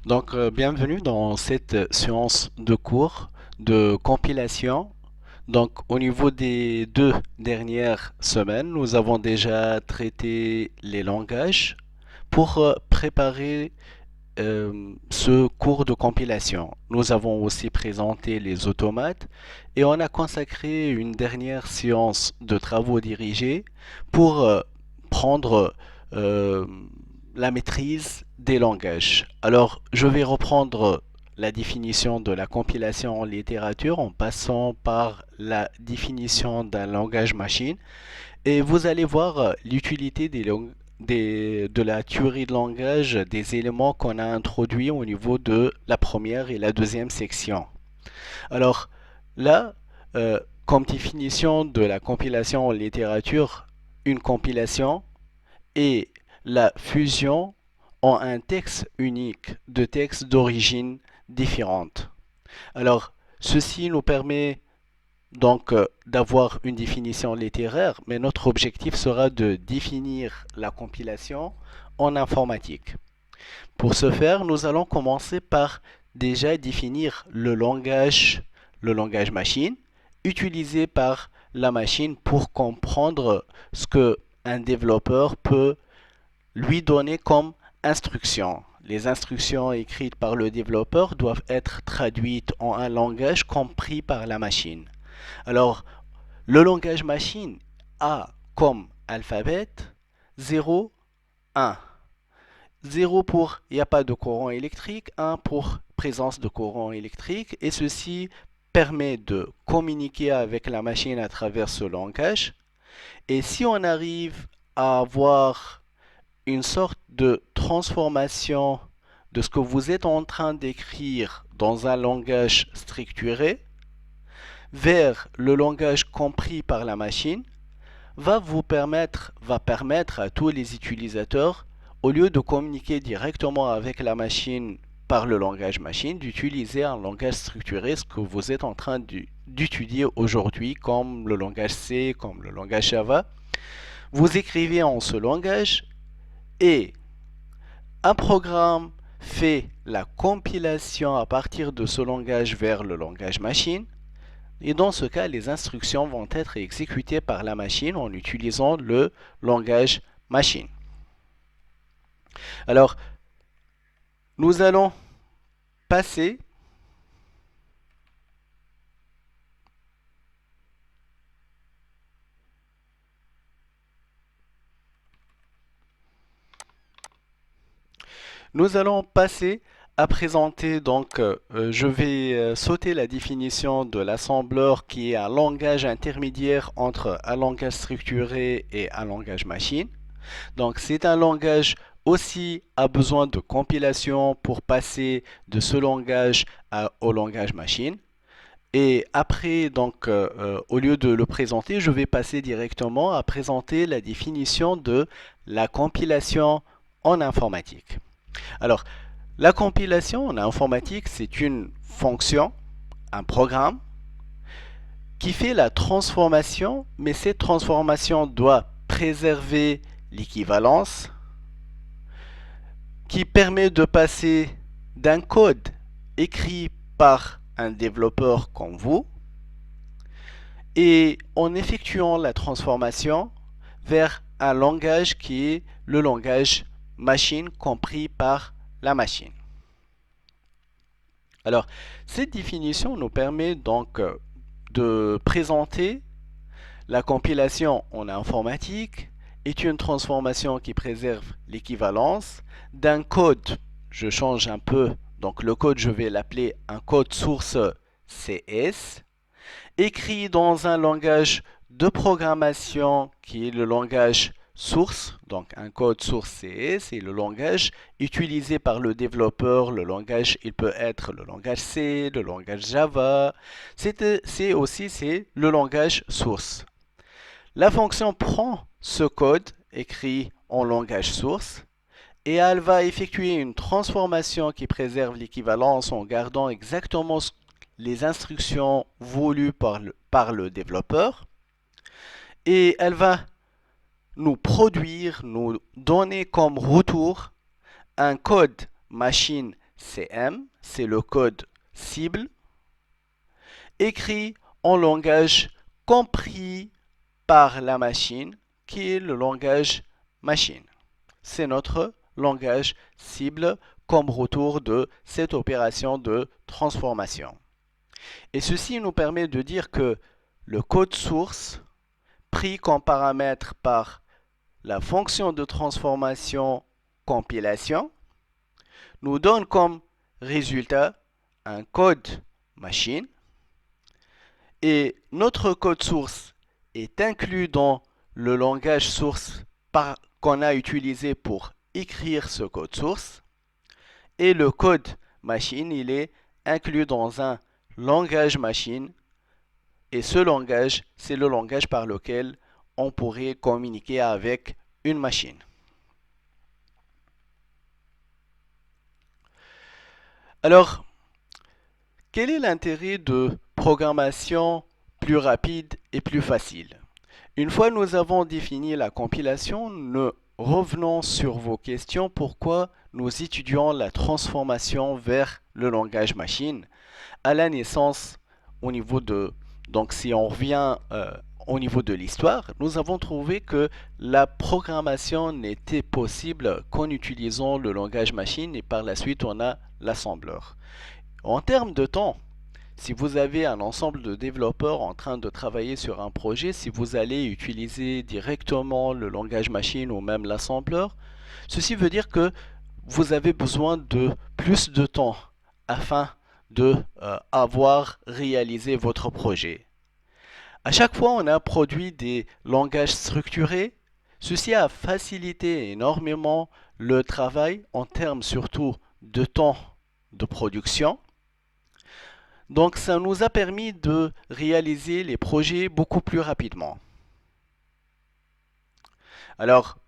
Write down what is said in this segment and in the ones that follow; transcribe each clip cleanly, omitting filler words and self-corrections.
Bienvenue dans cette séance de cours de compilation. Donc, au niveau des 2 dernières semaines, nous avons déjà traité les langages pour préparer ce cours de compilation. Nous avons aussi présenté les automates et on a consacré une dernière séance de travaux dirigés pour prendre euh, la maîtrise des langages. Alors, je vais reprendre la définition de la compilation en littérature en passant par la définition d'un langage machine et vous allez voir l'utilité de la théorie de langage des éléments qu'on a introduits au niveau de la première et la deuxième section. Alors là, comme définition de la compilation en littérature, une compilation et la fusion ont un texte unique de textes d'origine différente. Alors, ceci nous permet d'avoir une définition littéraire, mais notre objectif sera de définir la compilation en informatique. Pour ce faire, nous allons commencer par déjà définir le langage machine, utilisé par la machine pour comprendre ce que un développeur peut lui donner comme instruction. Les instructions écrites par le développeur doivent être traduites en un langage compris par la machine. Alors, le langage machine a comme alphabet 0, 1. 0 pour il n'y a pas de courant électrique, 1 pour présence de courant électrique, et ceci permet de communiquer avec la machine à travers ce langage. Et si on arrive à avoir une sorte de transformation de ce que vous êtes en train d'écrire dans un langage structuré vers le langage compris par la machine, va permettre à tous les utilisateurs, au lieu de communiquer directement avec la machine par le langage machine, d'utiliser un langage structuré, ce que vous êtes en train d'étudier aujourd'hui, comme le langage C, comme le langage Java. Vous écrivez en ce langage et un programme fait la compilation à partir de ce langage vers le langage machine. Et dans ce cas, les instructions vont être exécutées par la machine en utilisant le langage machine. Alors, nous allons passer Nous allons passer à présenter, je vais sauter la définition de l'assembleur qui est un langage intermédiaire entre un langage structuré et un langage machine. Donc c'est un langage aussi a besoin de compilation pour passer de ce langage au langage machine. Et après, au lieu de le présenter, je vais passer directement à présenter la définition de la compilation en informatique. Alors, la compilation en informatique, c'est une fonction, un programme, qui fait la transformation, mais cette transformation doit préserver l'équivalence, qui permet de passer d'un code écrit par un développeur comme vous, et en effectuant la transformation vers un langage qui est le langage machine compris par la machine. Alors, cette définition nous permet de présenter la compilation en informatique est une transformation qui préserve l'équivalence d'un code. Je change un peu, donc le code je vais l'appeler un code source CS, écrit dans un langage de programmation qui est le langage source, donc un code source C, c'est le langage utilisé par le développeur. Le langage, il peut être le langage C, le langage Java. C'est le langage source. La fonction prend ce code écrit en langage source et elle va effectuer une transformation qui préserve l'équivalence en gardant exactement les instructions voulues par le développeur. Et elle va nous donner comme retour un code machine CM, c'est le code cible, écrit en langage compris par la machine, qui est le langage machine. C'est notre langage cible comme retour de cette opération de transformation. Et ceci nous permet de dire que le code source, pris comme paramètre par la fonction de transformation compilation, nous donne comme résultat un code machine. Et notre code source est inclus dans le langage source qu'on a utilisé pour écrire ce code source. Et le code machine, il est inclus dans un langage machine. Et ce langage, c'est le langage par lequel on pourrait communiquer avec une machine. Alors, quel est l'intérêt de programmation plus rapide et plus facile? Une fois nous avons défini la compilation, nous revenons sur vos questions. Pourquoi nous étudions la transformation vers le langage machine à la naissance au niveau de... Donc si on revient au niveau de l'histoire, nous avons trouvé que la programmation n'était possible qu'en utilisant le langage machine et par la suite on a l'assembleur. En termes de temps, si vous avez un ensemble de développeurs en train de travailler sur un projet, si vous allez utiliser directement le langage machine ou même l'assembleur, ceci veut dire que vous avez besoin de plus de temps afin de avoir réalisé votre projet. À chaque fois, on a produit des langages structurés. Ceci a facilité énormément le travail en termes surtout de temps de production. Donc ça nous a permis de réaliser les projets beaucoup plus rapidement. Alors,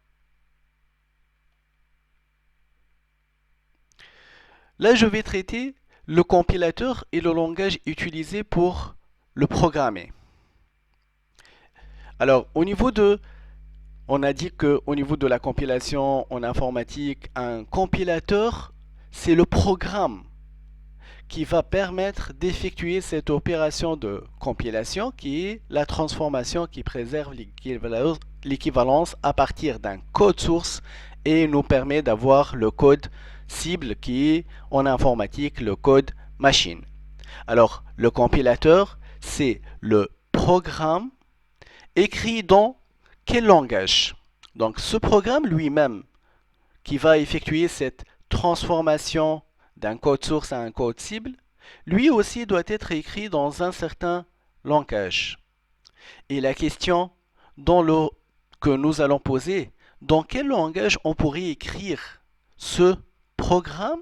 là je vais traiter le compilateur et le langage utilisé pour le programmer. Alors, on a dit qu'au niveau de la compilation en informatique, un compilateur, c'est le programme qui va permettre d'effectuer cette opération de compilation qui est la transformation qui préserve l'équivalence à partir d'un code source et nous permet d'avoir le code cible qui est en informatique le code machine. Alors le compilateur, c'est le programme écrit dans quel langage? Donc ce programme lui-même qui va effectuer cette transformation d'un code source à un code cible, lui aussi doit être écrit dans un certain langage. Et la question que nous allons poser, dans quel langage on pourrait écrire ce programme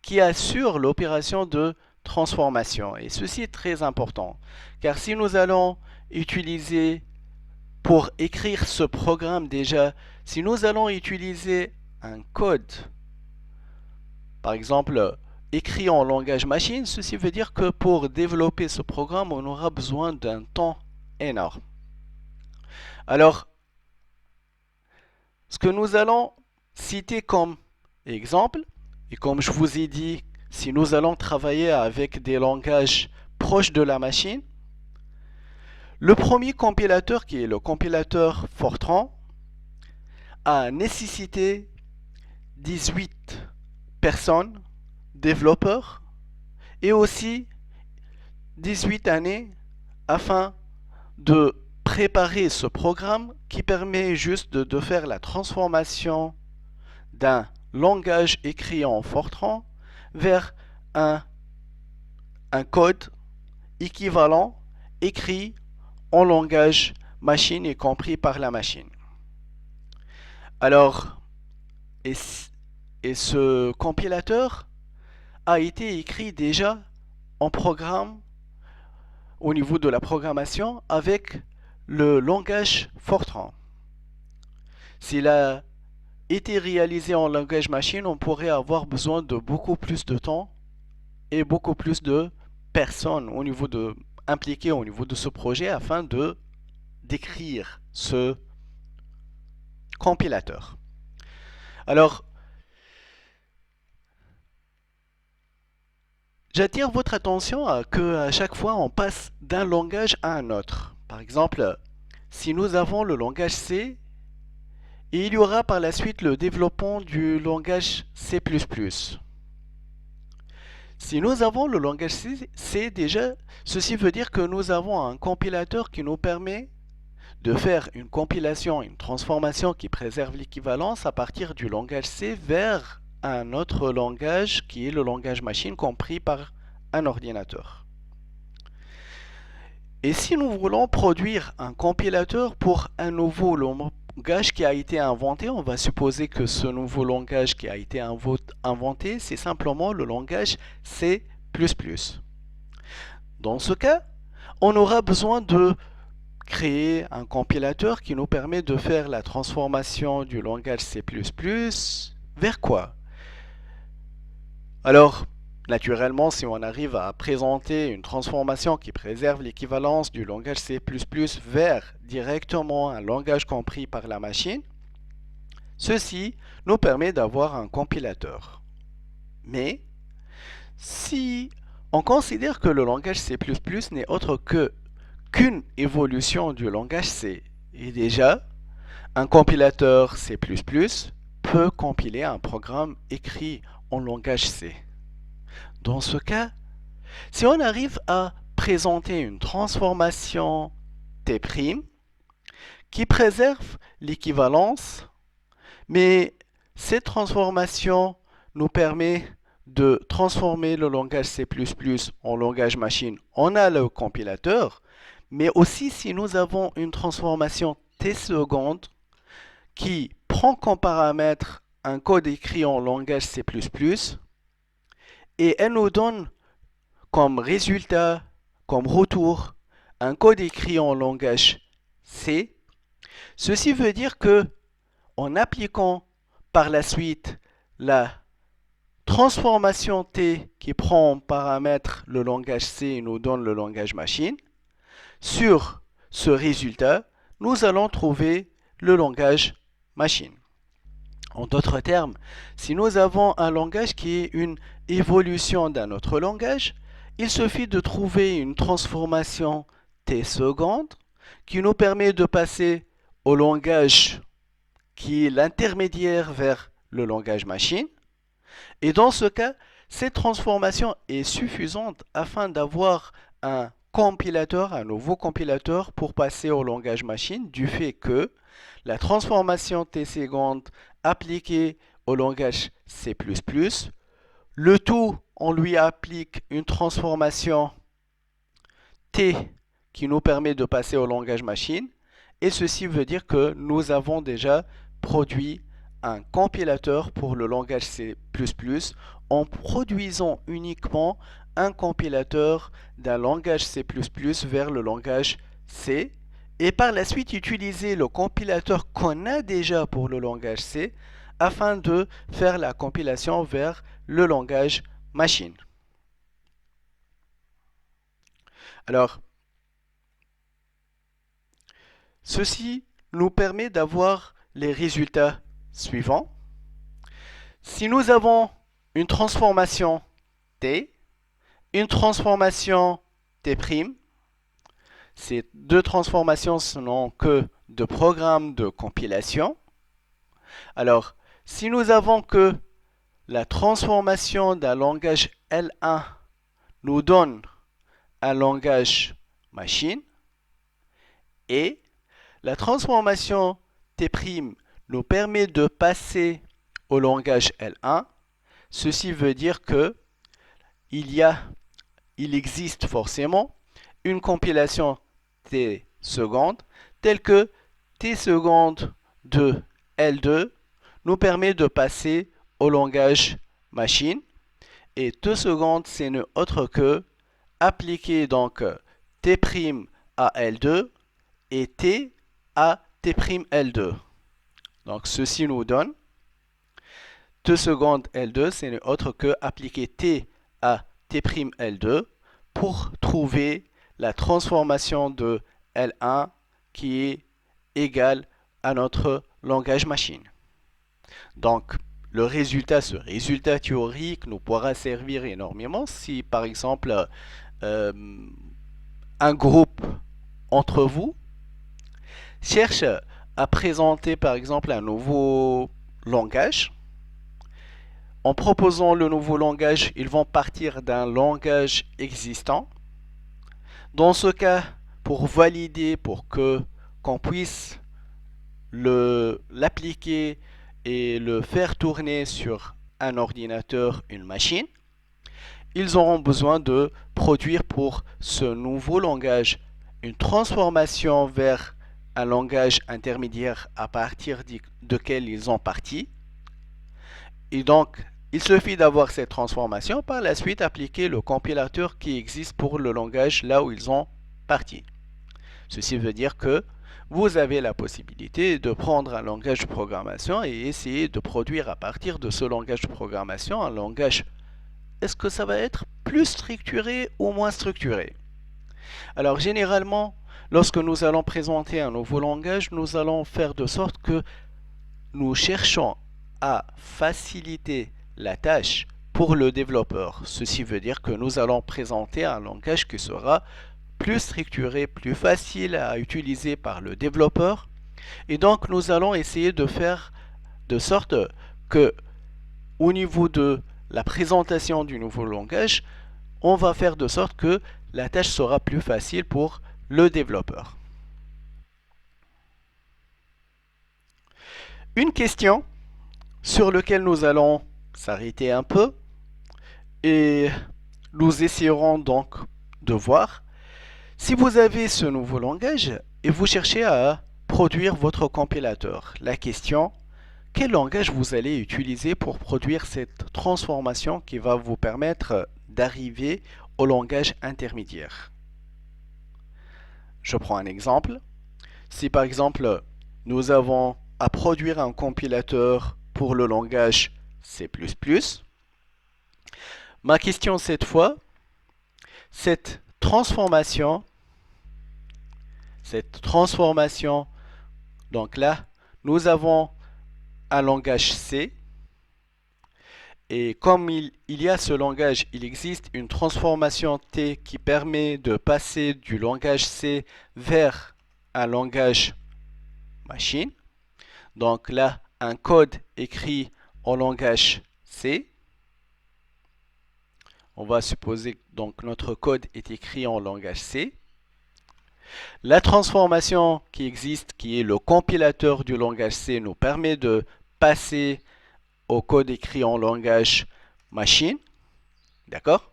qui assure l'opération de transformation? Et ceci est très important, car si nous allons utiliser pour écrire ce programme déjà, si nous allons utiliser un code, par exemple, écrit en langage machine, ceci veut dire que pour développer ce programme, on aura besoin d'un temps énorme. Alors, ce que nous allons citer comme exemple, et comme je vous ai dit, si nous allons travailler avec des langages proches de la machine, le premier compilateur, qui est le compilateur Fortran, a nécessité 18 personnes, développeurs, et aussi 18 années afin de préparer ce programme qui permet juste de faire la transformation d'un langage écrit en Fortran vers un code équivalent écrit en langage machine et compris par la machine. Alors, et ce compilateur a été écrit déjà en programme au niveau de la programmation avec le langage Fortran. S'il a été réalisé en langage machine, on pourrait avoir besoin de beaucoup plus de temps et beaucoup plus de personnes impliquées au niveau de ce projet afin d'écrire ce compilateur. Alors, J'attire votre attention à que à chaque fois on passe d'un langage à un autre. Par exemple, si nous avons le langage C, et il y aura par la suite le développement du langage C++. Si nous avons le langage C déjà, ceci veut dire que nous avons un compilateur qui nous permet de faire une compilation, une transformation qui préserve l'équivalence à partir du langage C vers un autre langage qui est le langage machine compris par un ordinateur. Et si nous voulons produire un compilateur pour un nouveau langage qui a été inventé, on va supposer que ce nouveau langage qui a été inventé, c'est simplement le langage C++. Dans ce cas, on aura besoin de créer un compilateur qui nous permet de faire la transformation du langage C++ vers quoi? Alors, naturellement, si on arrive à présenter une transformation qui préserve l'équivalence du langage C++ vers directement un langage compris par la machine, ceci nous permet d'avoir un compilateur. Mais, si on considère que le langage C++ n'est autre qu'une évolution du langage C, et déjà, un compilateur C++ peut compiler un programme écrit en langage C. Dans ce cas, si on arrive à présenter une transformation T' qui préserve l'équivalence, mais cette transformation nous permet de transformer le langage C++ en langage machine, on a le compilateur, mais aussi si nous avons une transformation T seconde qui prend comme paramètre un code écrit en langage C++, et elle nous donne comme résultat, comme retour, un code écrit en langage C. Ceci veut dire que, en appliquant par la suite la transformation T qui prend en paramètre le langage C et nous donne le langage machine, sur ce résultat, nous allons trouver le langage machine. En d'autres termes, si nous avons un langage qui est une évolution d'un autre langage, il suffit de trouver une transformation T seconde qui nous permet de passer au langage qui est l'intermédiaire vers le langage machine. Et dans ce cas, cette transformation est suffisante afin d'avoir un compilateur, un nouveau compilateur pour passer au langage machine du fait que la transformation T seconde appliquée au langage C++, le tout, on lui applique une transformation T qui nous permet de passer au langage machine, et ceci veut dire que nous avons déjà produit un compilateur pour le langage C++ en produisant uniquement un compilateur d'un langage C++ vers le langage C, et par la suite utiliser le compilateur qu'on a déjà pour le langage C afin de faire la compilation vers le langage machine. Alors, ceci nous permet d'avoir les résultats suivants. Si nous avons une transformation T, une transformation T', ces deux transformations ce sont que de programmes de compilation. Alors, si nous avons que la transformation d'un langage L1 nous donne un langage machine, et la transformation T' nous permet de passer au langage L1, ceci veut dire que il existe forcément une compilation T seconde telle que T seconde de L2 nous permet de passer au langage machine, et T seconde c'est ne autre que appliquer donc T' à L2 et T à T'L2. Donc ceci nous donne T seconde L2, c'est ne autre que appliquer T à T'L2 pour trouver la transformation de L1 qui est égale à notre langage machine. Donc le résultat, ce résultat théorique nous pourra servir énormément si, par exemple, euh, un groupe entre vous cherche à présenter, par exemple, un nouveau langage. En proposant le nouveau langage, ils vont partir d'un langage existant. Dans ce cas, pour valider, pour que qu'on puisse l'appliquer et le faire tourner sur un ordinateur, une machine, ils auront besoin de produire pour ce nouveau langage une transformation vers un langage intermédiaire à partir duquel ils ont parti. Et donc, il suffit d'avoir cette transformation, par la suite appliquer le compilateur qui existe pour le langage là où ils ont parti. Ceci veut dire que vous avez la possibilité de prendre un langage de programmation et essayer de produire à partir de ce langage de programmation un langage. Est-ce que ça va être plus structuré ou moins structuré? Alors généralement, lorsque nous allons présenter un nouveau langage, nous allons faire de sorte que nous cherchons à faciliter la tâche pour le développeur. Ceci veut dire que nous allons présenter un langage qui sera plus structuré, plus facile à utiliser par le développeur. Et donc nous allons essayer de faire de sorte que au niveau de la présentation du nouveau langage, on va faire de sorte que la tâche sera plus facile pour le développeur. Une question sur laquelle nous allons s'arrêter un peu et nous essaierons donc de voir si vous avez ce nouveau langage et vous cherchez à produire votre compilateur. La question, quel langage vous allez utiliser pour produire cette transformation qui va vous permettre d'arriver au langage intermédiaire? Je prends un exemple. Si par exemple, nous avons à produire un compilateur pour le langage C++, ma question cette fois, cette transformation, donc là, nous avons un langage C, et comme il y a ce langage, il existe une transformation T qui permet de passer du langage C vers un langage machine. Donc là, un code écrit en langage C. On va supposer que donc notre code est écrit en langage C. La transformation qui existe, qui est le compilateur du langage C, nous permet de passer au code écrit en langage machine. D'accord?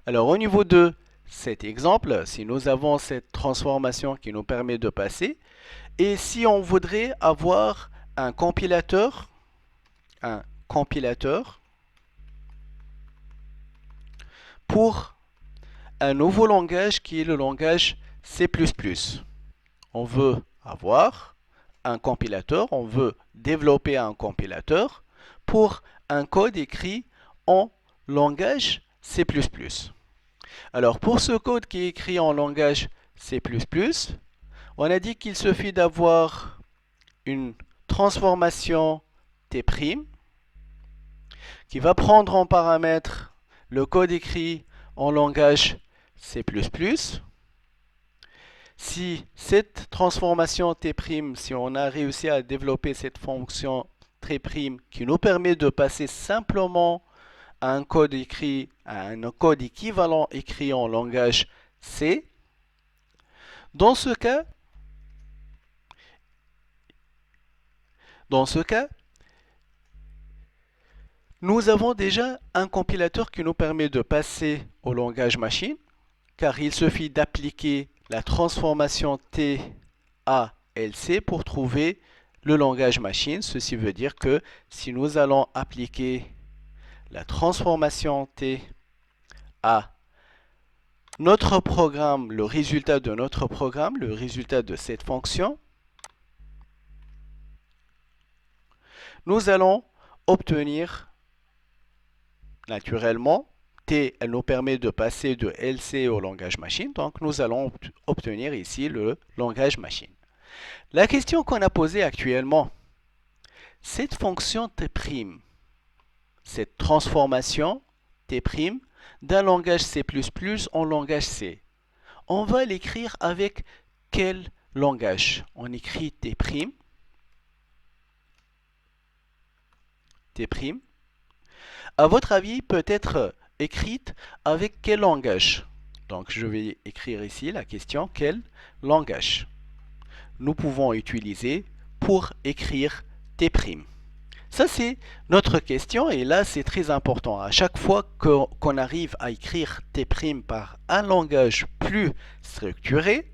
Alors au niveau de cet exemple, si nous avons cette transformation qui nous permet de passer, et si on voudrait avoir un compilateur pour un nouveau langage qui est le langage C++. On veut avoir un compilateur, on veut développer un compilateur pour un code écrit en langage C++. Alors pour ce code qui est écrit en langage C++, on a dit qu'il suffit d'avoir une transformation T' qui va prendre en paramètre le code écrit en langage C++. Si cette transformation T', si on a réussi à développer cette fonction T' qui nous permet de passer simplement à un code équivalent écrit en langage C, dans ce cas, nous avons déjà un compilateur qui nous permet de passer au langage machine, car il suffit d'appliquer la transformation T à LC pour trouver le langage machine. Ceci veut dire que si nous allons appliquer la transformation T à notre programme, le résultat de notre programme, le résultat de cette fonction, nous allons obtenir naturellement, T, elle nous permet de passer de LC au langage machine, donc nous allons obtenir ici le langage machine. La question qu'on a posée actuellement, cette fonction T', cette transformation T' d'un langage C++ en langage C. On va l'écrire avec quel langage? On écrit T'. T'. À votre avis, peut être écrite avec quel langage? Donc, je vais écrire ici la question quel langage nous pouvons utiliser pour écrire T'. Ça, c'est notre question et là, c'est très important. À chaque fois qu'on arrive à écrire T' par un langage plus structuré,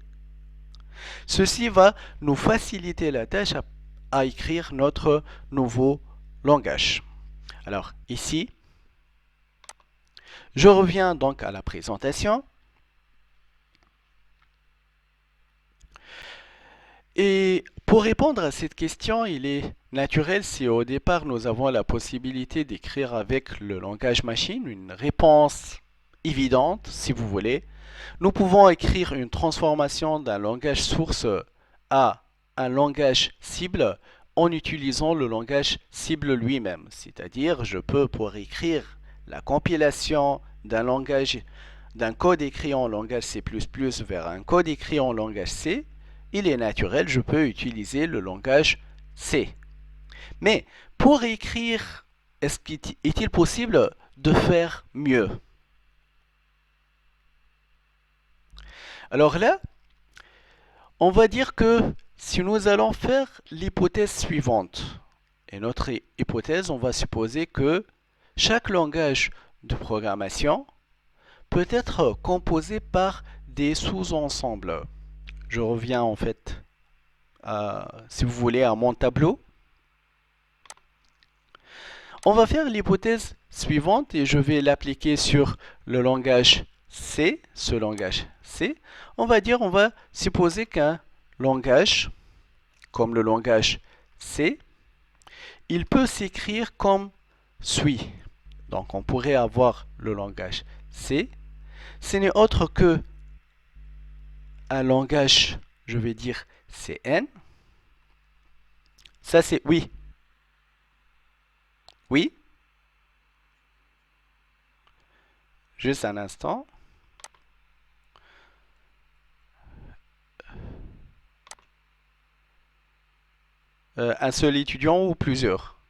ceci va nous faciliter la tâche à écrire notre nouveau langage. Alors, ici, je reviens donc à la présentation. Et pour répondre à cette question, il est naturel si au départ nous avons la possibilité d'écrire avec le langage machine une réponse évidente, si vous voulez. Nous pouvons écrire une transformation d'un langage source à un langage cible en utilisant le langage cible lui-même. C'est-à-dire, je peux pour écrire la compilation d'un code écrit en langage C++ vers un code écrit en langage C, il est naturel, je peux utiliser le langage C. Mais pour écrire, est-il possible de faire mieux? Alors là, on va dire que si nous allons faire l'hypothèse suivante, et notre hypothèse, on va supposer que chaque langage de programmation peut être composé par des sous-ensembles. Je reviens en fait, si vous voulez, à mon tableau. On va faire l'hypothèse suivante et je vais l'appliquer sur le langage C, ce langage C. On va supposer qu'un langage, comme le langage C, il peut s'écrire comme suit. Donc on pourrait avoir le langage C. Ce n'est autre que un langage, je vais dire CN. Ça c'est oui. Oui. Juste un instant. Un seul étudiant ou plusieurs?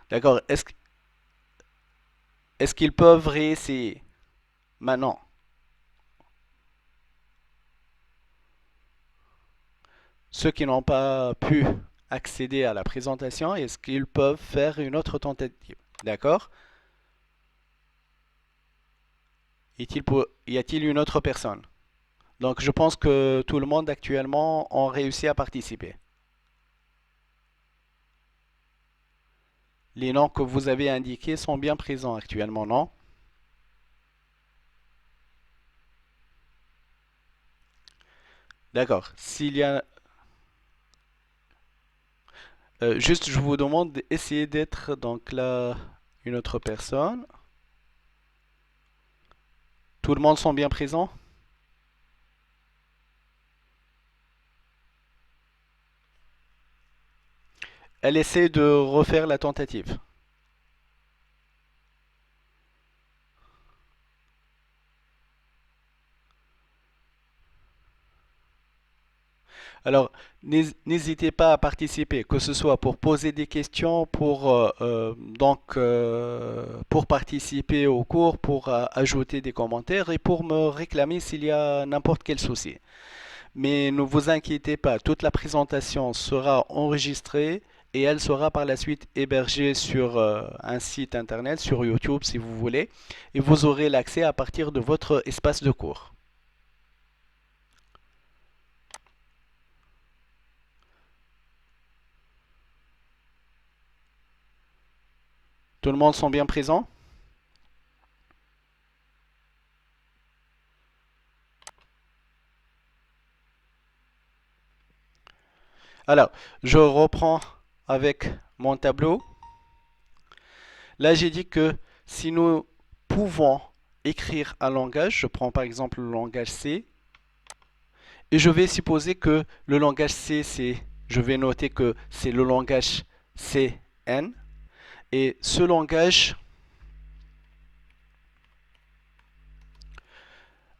D'accord. Est-ce qu'ils peuvent réessayer maintenant? Ceux qui n'ont pas pu accéder à la présentation, est-ce qu'ils peuvent faire une autre tentative? D'accord? Y a-t-il une autre personne? Donc je pense que tout le monde actuellement a réussi à participer. Les noms que vous avez indiqués sont bien présents actuellement, non? D'accord. S'il y a... juste, je vous demande d'essayer d'être donc là une autre personne. Tout le monde sont bien présents? Elle essaie de refaire la tentative. Alors, n'hésitez pas à participer, que ce soit pour poser des questions, pour participer au cours, pour ajouter des commentaires et pour me réclamer s'il y a n'importe quel souci. Mais ne vous inquiétez pas, toute la présentation sera enregistrée et elle sera par la suite hébergée sur un site internet, sur YouTube si vous voulez, et vous aurez l'accès à partir de votre espace de cours. Tout le monde sont bien présents? Alors, je reprends avec mon tableau. Là, j'ai dit que si nous pouvons écrire un langage, je prends par exemple le langage C, et je vais supposer que le langage C, c'est je vais noter que c'est le langage CN. Et ce langage,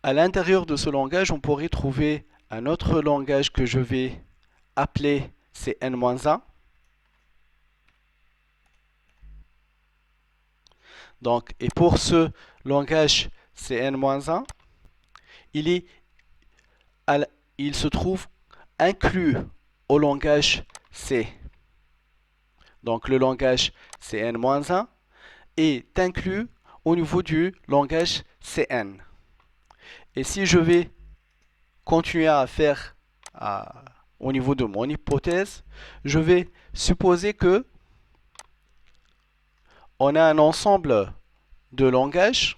à l'intérieur de ce langage, on pourrait trouver un autre langage que je vais appeler CN-1. Donc, et pour ce langage CN-1, il se trouve inclus au langage C. Donc le langage CN-1 est inclus au niveau du langage CN. Et si je vais continuer à faire au niveau de mon hypothèse, je vais supposer que on a un ensemble de langages.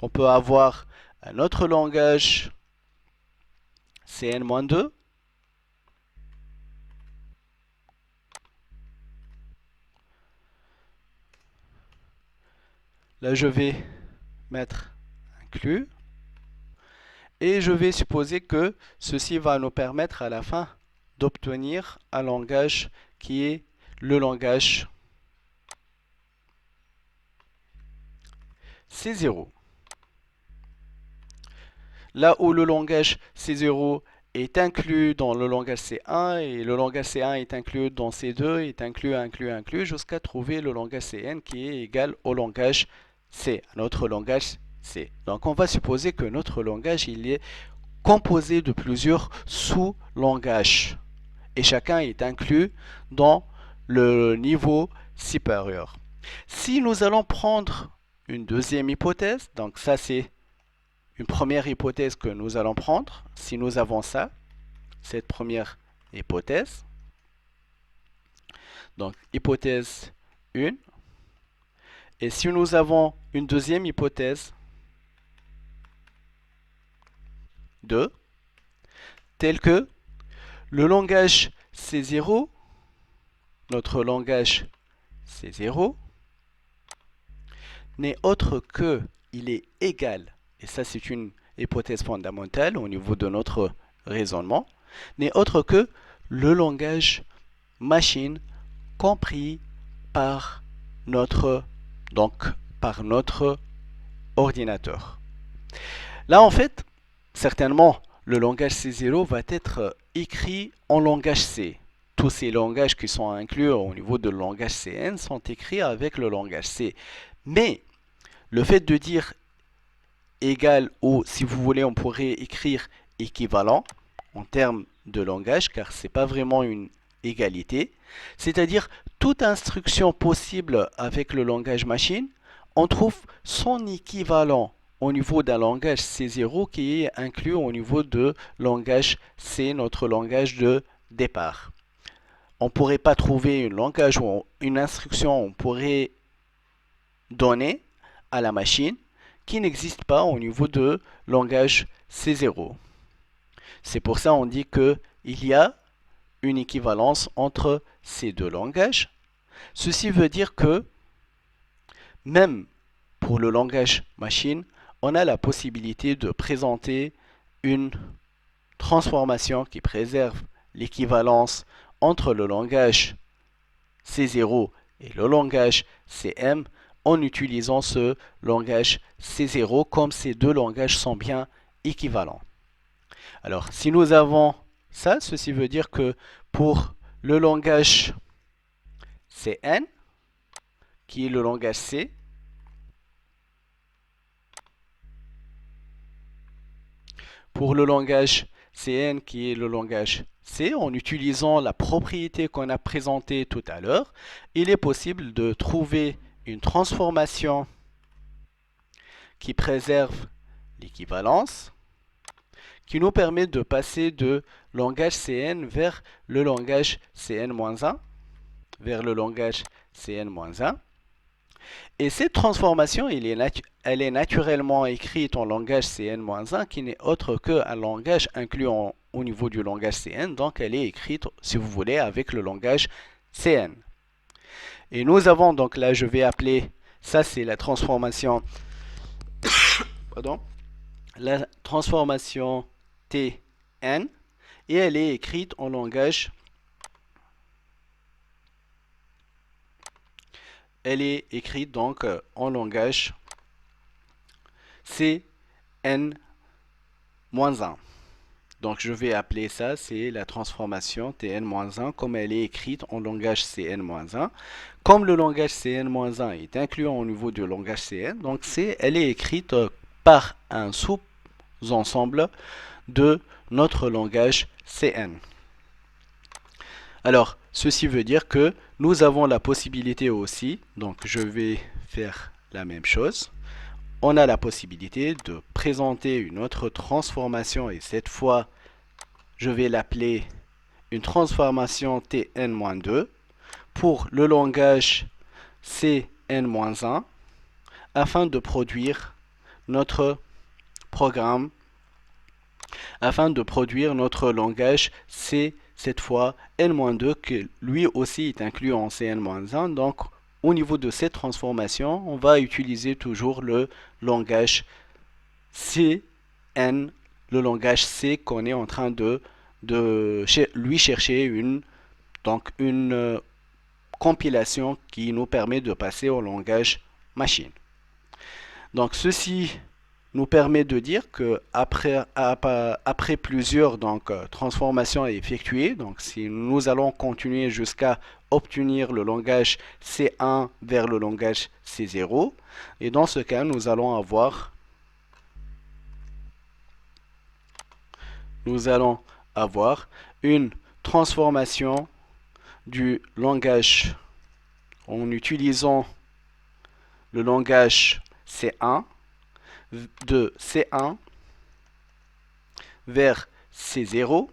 On peut avoir un autre langage CN-2. Là, je vais mettre inclus. Et je vais supposer que ceci va nous permettre à la fin d'obtenir un langage qui est le langage C0. Là où le langage C0 est inclus dans le langage C1 et le langage C1 est inclus dans C2, est inclus, jusqu'à trouver le langage Cn qui est égal au langage C, notre langage C. Donc on va supposer que notre langage il est composé de plusieurs sous-langages et chacun est inclus dans le niveau supérieur. Si nous allons prendre une deuxième hypothèse, donc ça c'est une première hypothèse que nous allons prendre, si nous avons ça, cette première hypothèse, donc hypothèse 1, et si nous avons une deuxième hypothèse 2, telle que le langage C0, notre langage C0, n'est autre que, il est égal, et ça c'est une hypothèse fondamentale au niveau de notre raisonnement, n'est autre que le langage machine compris par notre, par notre ordinateur. Là en fait, certainement, le langage C0 va être écrit en langage C. Tous ces langages qui sont inclus au niveau de langage CN sont écrits avec le langage C. Mais le fait de dire égal ou, si vous voulez, on pourrait écrire équivalent en termes de langage, car ce n'est pas vraiment une égalité. C'est-à-dire, toute instruction possible avec le langage machine, on trouve son équivalent au niveau d'un langage C0 qui est inclus au niveau de langage C, notre langage de départ. On ne pourrait pas trouver un langage ou une instruction on pourrait donner à la machine qui n'existe pas au niveau de langage C0. C'est pour ça qu'on dit qu'il y a une équivalence entre ces deux langages. Ceci veut dire que même pour le langage machine, on a la possibilité de présenter une transformation qui préserve l'équivalence entre le langage C0 et le langage CM en utilisant ce langage C0 comme ces deux langages sont bien équivalents. Alors, si nous avons ça, ceci veut dire que pour le langage CN, qui est le langage C, pour le langage CN qui est le langage C, en utilisant la propriété qu'on a présentée tout à l'heure, il est possible de trouver une transformation qui préserve l'équivalence, qui nous permet de passer de langage CN vers le langage CN-1, vers le langage CN-1. Et cette transformation, elle est naturellement écrite en langage CN-1 qui n'est autre qu'un langage inclus au niveau du langage CN. Donc elle est écrite, si vous voulez, avec le langage CN. Et nous avons donc là, je vais appeler, ça c'est la transformation, pardon, la transformation TN. et elle est écrite en langage. Elle est écrite donc en langage CN-1. Donc je vais appeler ça, c'est la transformation Tn-1 comme elle est écrite en langage Cn-1. Comme le langage Cn-1 est inclus au niveau du langage Cn, donc elle est écrite par un sous-ensemble de notre langage Cn. Alors, ceci veut dire que nous avons la possibilité aussi, donc je vais faire la même chose. On a la possibilité de présenter une autre transformation et cette fois, je vais l'appeler une transformation Tn-2 pour le langage Cn-1 afin de produire notre programme, afin de produire notre langage C, cette fois N-2, que lui aussi est inclus en Cn-1. Donc, au niveau de cette transformation, on va utiliser toujours le langage Cn, le langage C qu'on est en train de lui chercher une compilation qui nous permet de passer au langage machine. Donc ceci nous permet de dire que après plusieurs transformations effectuées, donc si nous allons continuer jusqu'à obtenir le langage C1 vers le langage C0, et dans ce cas nous allons avoir une transformation du langage en utilisant le langage C1 de C1 vers C0.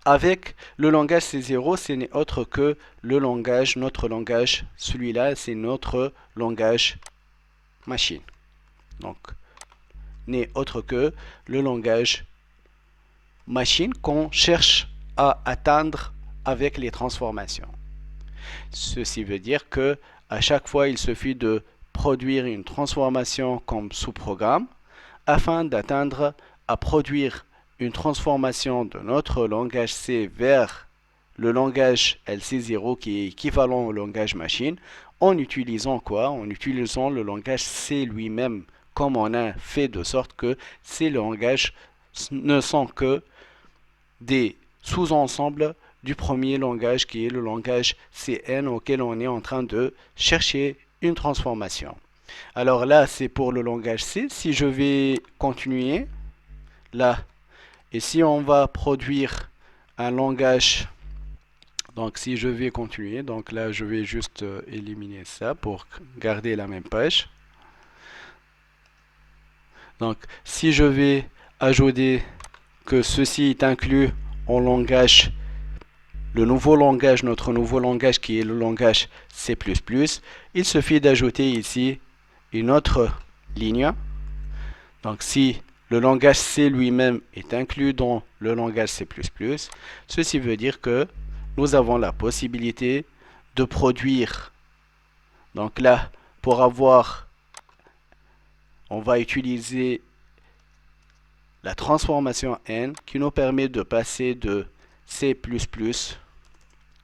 Avec le langage C0, ce n'est autre que notre langage, celui-là, c'est notre langage machine. Donc, n'est autre que le langage machine qu'on cherche à atteindre avec les transformations. Ceci veut dire que à chaque fois, il suffit de produire une transformation comme sous-programme afin d'atteindre à produire une transformation de notre langage C vers le langage LC0 qui est équivalent au langage machine en utilisant quoi? En utilisant le langage C lui-même, comme on a fait de sorte que ces langages ne sont que des sous-ensembles du premier langage qui est le langage Cn auquel on est en train de chercher une transformation. Alors là, c'est pour le langage C. Si je vais continuer, là, et si on va produire un langage, donc si je vais continuer, donc là, je vais juste éliminer ça pour garder la même page. Donc, si je vais ajouter que ceci est inclus en langage, notre nouveau langage qui est le langage C++, il suffit d'ajouter ici une autre ligne. Donc si le langage C lui-même est inclus dans le langage C++, ceci veut dire que nous avons la possibilité de produire. Donc là, on va utiliser la transformation N qui nous permet de passer de C++,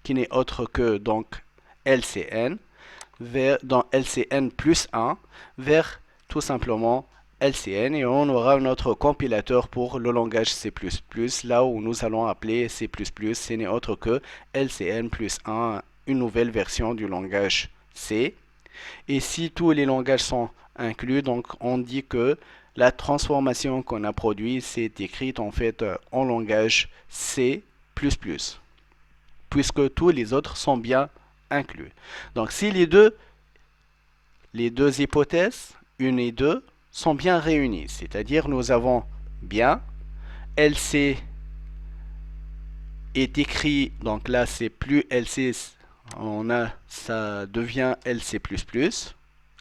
qui n'est autre que donc LCN, dans LCN plus 1, vers tout simplement LCN, et on aura notre compilateur pour le langage C++, là où nous allons appeler C++, ce n'est autre que LCN plus 1, une nouvelle version du langage C. Et si tous les langages sont inclus, donc on dit que la transformation qu'on a produite, c'est écrite en fait en langage C++, puisque tous les autres sont bien inclus. Donc si les deux hypothèses, 1 et 2, sont bien réunies, c'est-à-dire nous avons bien LC est écrit, donc là c'est plus LC, ça devient LC++,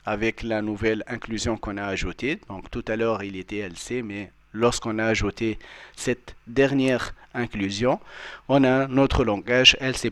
avec la nouvelle inclusion qu'on a ajoutée. Donc tout à l'heure il était LC, mais lorsqu'on a ajouté cette dernière inclusion, on a notre langage LC++.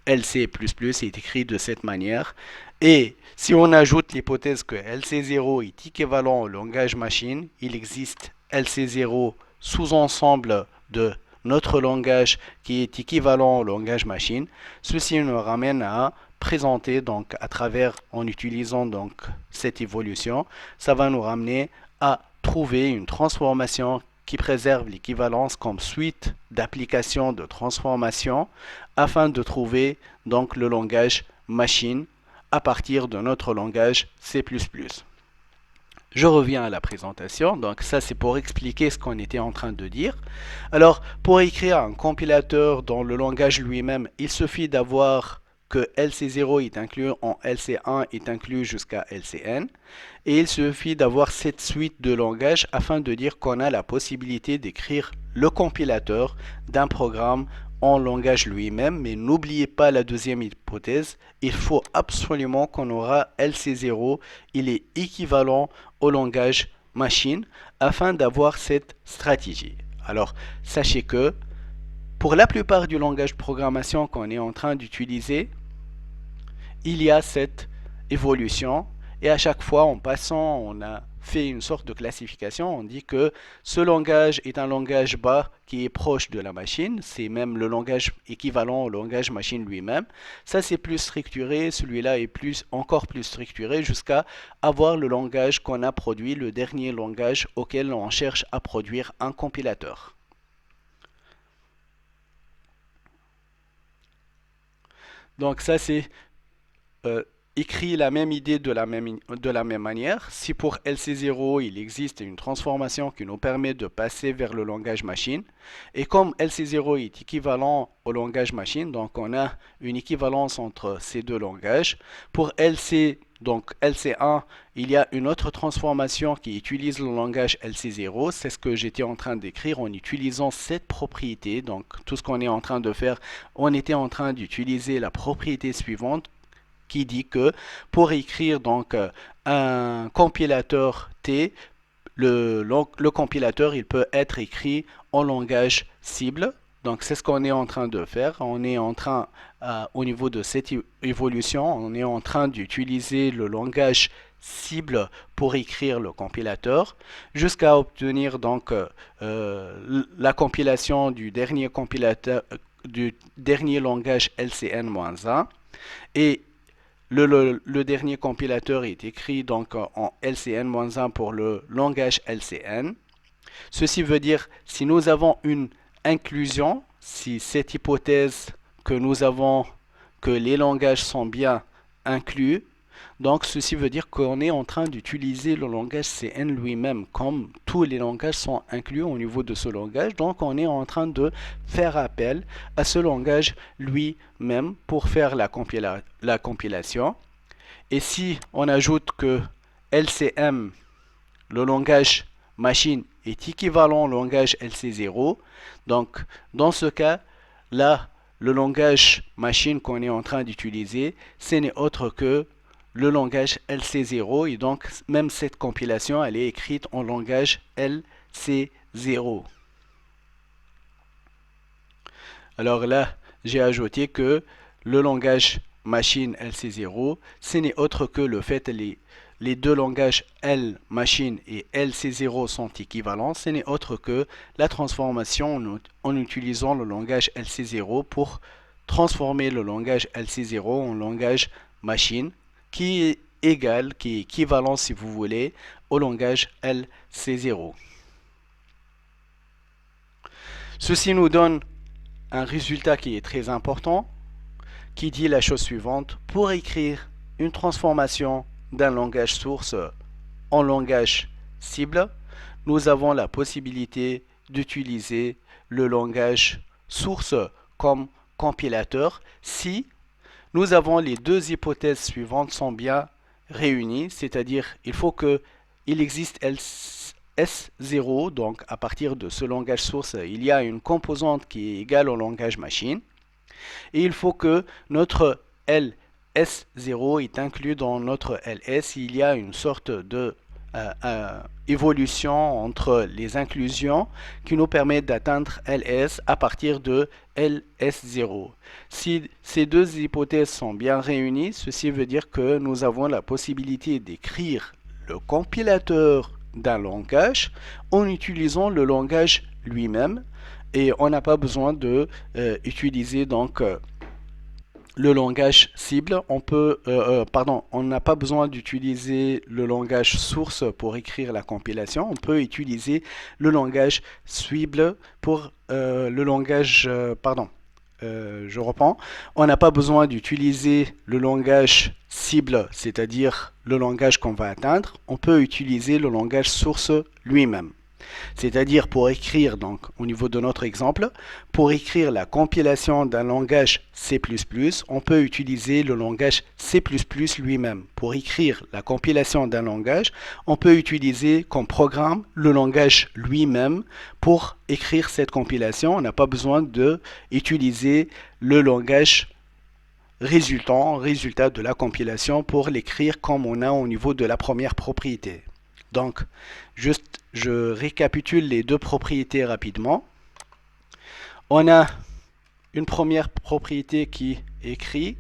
LC++ est écrit de cette manière. Et si on ajoute l'hypothèse que LC0 est équivalent au langage machine, il existe LC0 sous-ensemble de notre langage qui est équivalent au langage machine. Ceci nous ramène à présenter donc à travers, en utilisant donc cette évolution, ça va nous ramener à trouver une transformation qui préserve l'équivalence comme suite d'applications de transformation afin de trouver donc le langage machine à partir de notre langage C++. Je reviens à la présentation, donc ça c'est pour expliquer ce qu'on était en train de dire. Alors pour écrire un compilateur dans le langage lui-même, il suffit d'avoir que LC0 est inclus en LC1 est inclus jusqu'à LCN et il suffit d'avoir cette suite de langages afin de dire qu'on a la possibilité d'écrire le compilateur d'un programme en langage lui-même, mais n'oubliez pas la deuxième hypothèse, il faut absolument qu'on aura LC0, il est équivalent au langage machine afin d'avoir cette stratégie. Alors, sachez que pour la plupart du langage de programmation qu'on est en train d'utiliser, il y a cette évolution et à chaque fois en passant, on a fait une sorte de classification. On dit que ce langage est un langage bas qui est proche de la machine. C'est même le langage équivalent au langage machine lui-même. Ça, c'est plus structuré. Celui-là est encore plus structuré jusqu'à avoir le langage qu'on a produit, le dernier langage auquel on cherche à produire un compilateur. Donc ça, c'est écrit la même idée de la même manière. Si pour LC0, il existe une transformation qui nous permet de passer vers le langage machine, et comme LC0 est équivalent au langage machine, donc on a une équivalence entre ces deux langages. Pour donc LC1, il y a une autre transformation qui utilise le langage LC0. C'est ce que j'étais en train d'écrire en utilisant cette propriété. Donc tout ce qu'on est en train de faire, on était en train d'utiliser la propriété suivante qui dit que pour écrire donc un compilateur T, le compilateur il peut être écrit en langage cible. Donc c'est ce qu'on est en train de faire. On est en train, au niveau de cette évolution, on est en train d'utiliser le langage cible pour écrire le compilateur jusqu'à obtenir donc la compilation du dernier compilateur du dernier langage LCN-1 et le dernier compilateur est écrit donc en LCN-1 pour le langage LCN. Ceci veut dire si nous avons une inclusion, si cette hypothèse que nous avons que les langages sont bien inclus, donc ceci veut dire qu'on est en train d'utiliser le langage CN lui-même, comme tous les langages sont inclus au niveau de ce langage, donc on est en train de faire appel à ce langage lui-même pour faire la compilation. Et si on ajoute que LCM, le langage machine, est équivalent au langage LC0, donc dans ce cas, là, le langage machine qu'on est en train d'utiliser, ce n'est autre que le langage LC0 et donc même cette compilation elle est écrite en langage LC0. Alors là, j'ai ajouté que le langage machine LC0, ce n'est autre que le fait les deux langages L machine et LC0 sont équivalents, ce n'est autre que la transformation en utilisant le langage LC0 pour transformer le langage LC0 en langage machine qui est égal, qui est équivalent si vous voulez au langage LC0. Ceci nous donne un résultat qui est très important, qui dit la chose suivante. Pour écrire une transformation d'un langage source en langage cible, nous avons la possibilité d'utiliser le langage source comme compilateur si nous avons les deux hypothèses suivantes sont bien réunies, c'est-à-dire il faut qu'il existe S0, donc à partir de ce langage source, il y a une composante qui est égale au langage machine, et il faut que notre LS0 est inclus dans notre LS, il y a une sorte de évolution entre les inclusions qui nous permettent d'atteindre LS à partir de LS0. Si ces deux hypothèses sont bien réunies, ceci veut dire que nous avons la possibilité d'écrire le compilateur d'un langage en utilisant le langage lui-même, et on n'a pas besoin de utiliser donc le langage cible. On n'a pas besoin d'utiliser le langage source pour écrire la compilation. On peut utiliser le langage cible pour le langage, je reprends. On n'a pas besoin d'utiliser le langage cible, c'est-à-dire le langage qu'on va atteindre. On peut utiliser le langage source lui-même. C'est-à-dire pour écrire, donc au niveau de notre exemple, pour écrire la compilation d'un langage C++, on peut utiliser le langage C++ lui-même. Pour écrire la compilation d'un langage, on peut utiliser comme programme le langage lui-même pour écrire cette compilation. On n'a pas besoin d'utiliser le langage résultat de la compilation pour l'écrire comme on a au niveau de la première propriété. Donc, juste, je récapitule les deux propriétés rapidement. On a une première propriété qui écrit,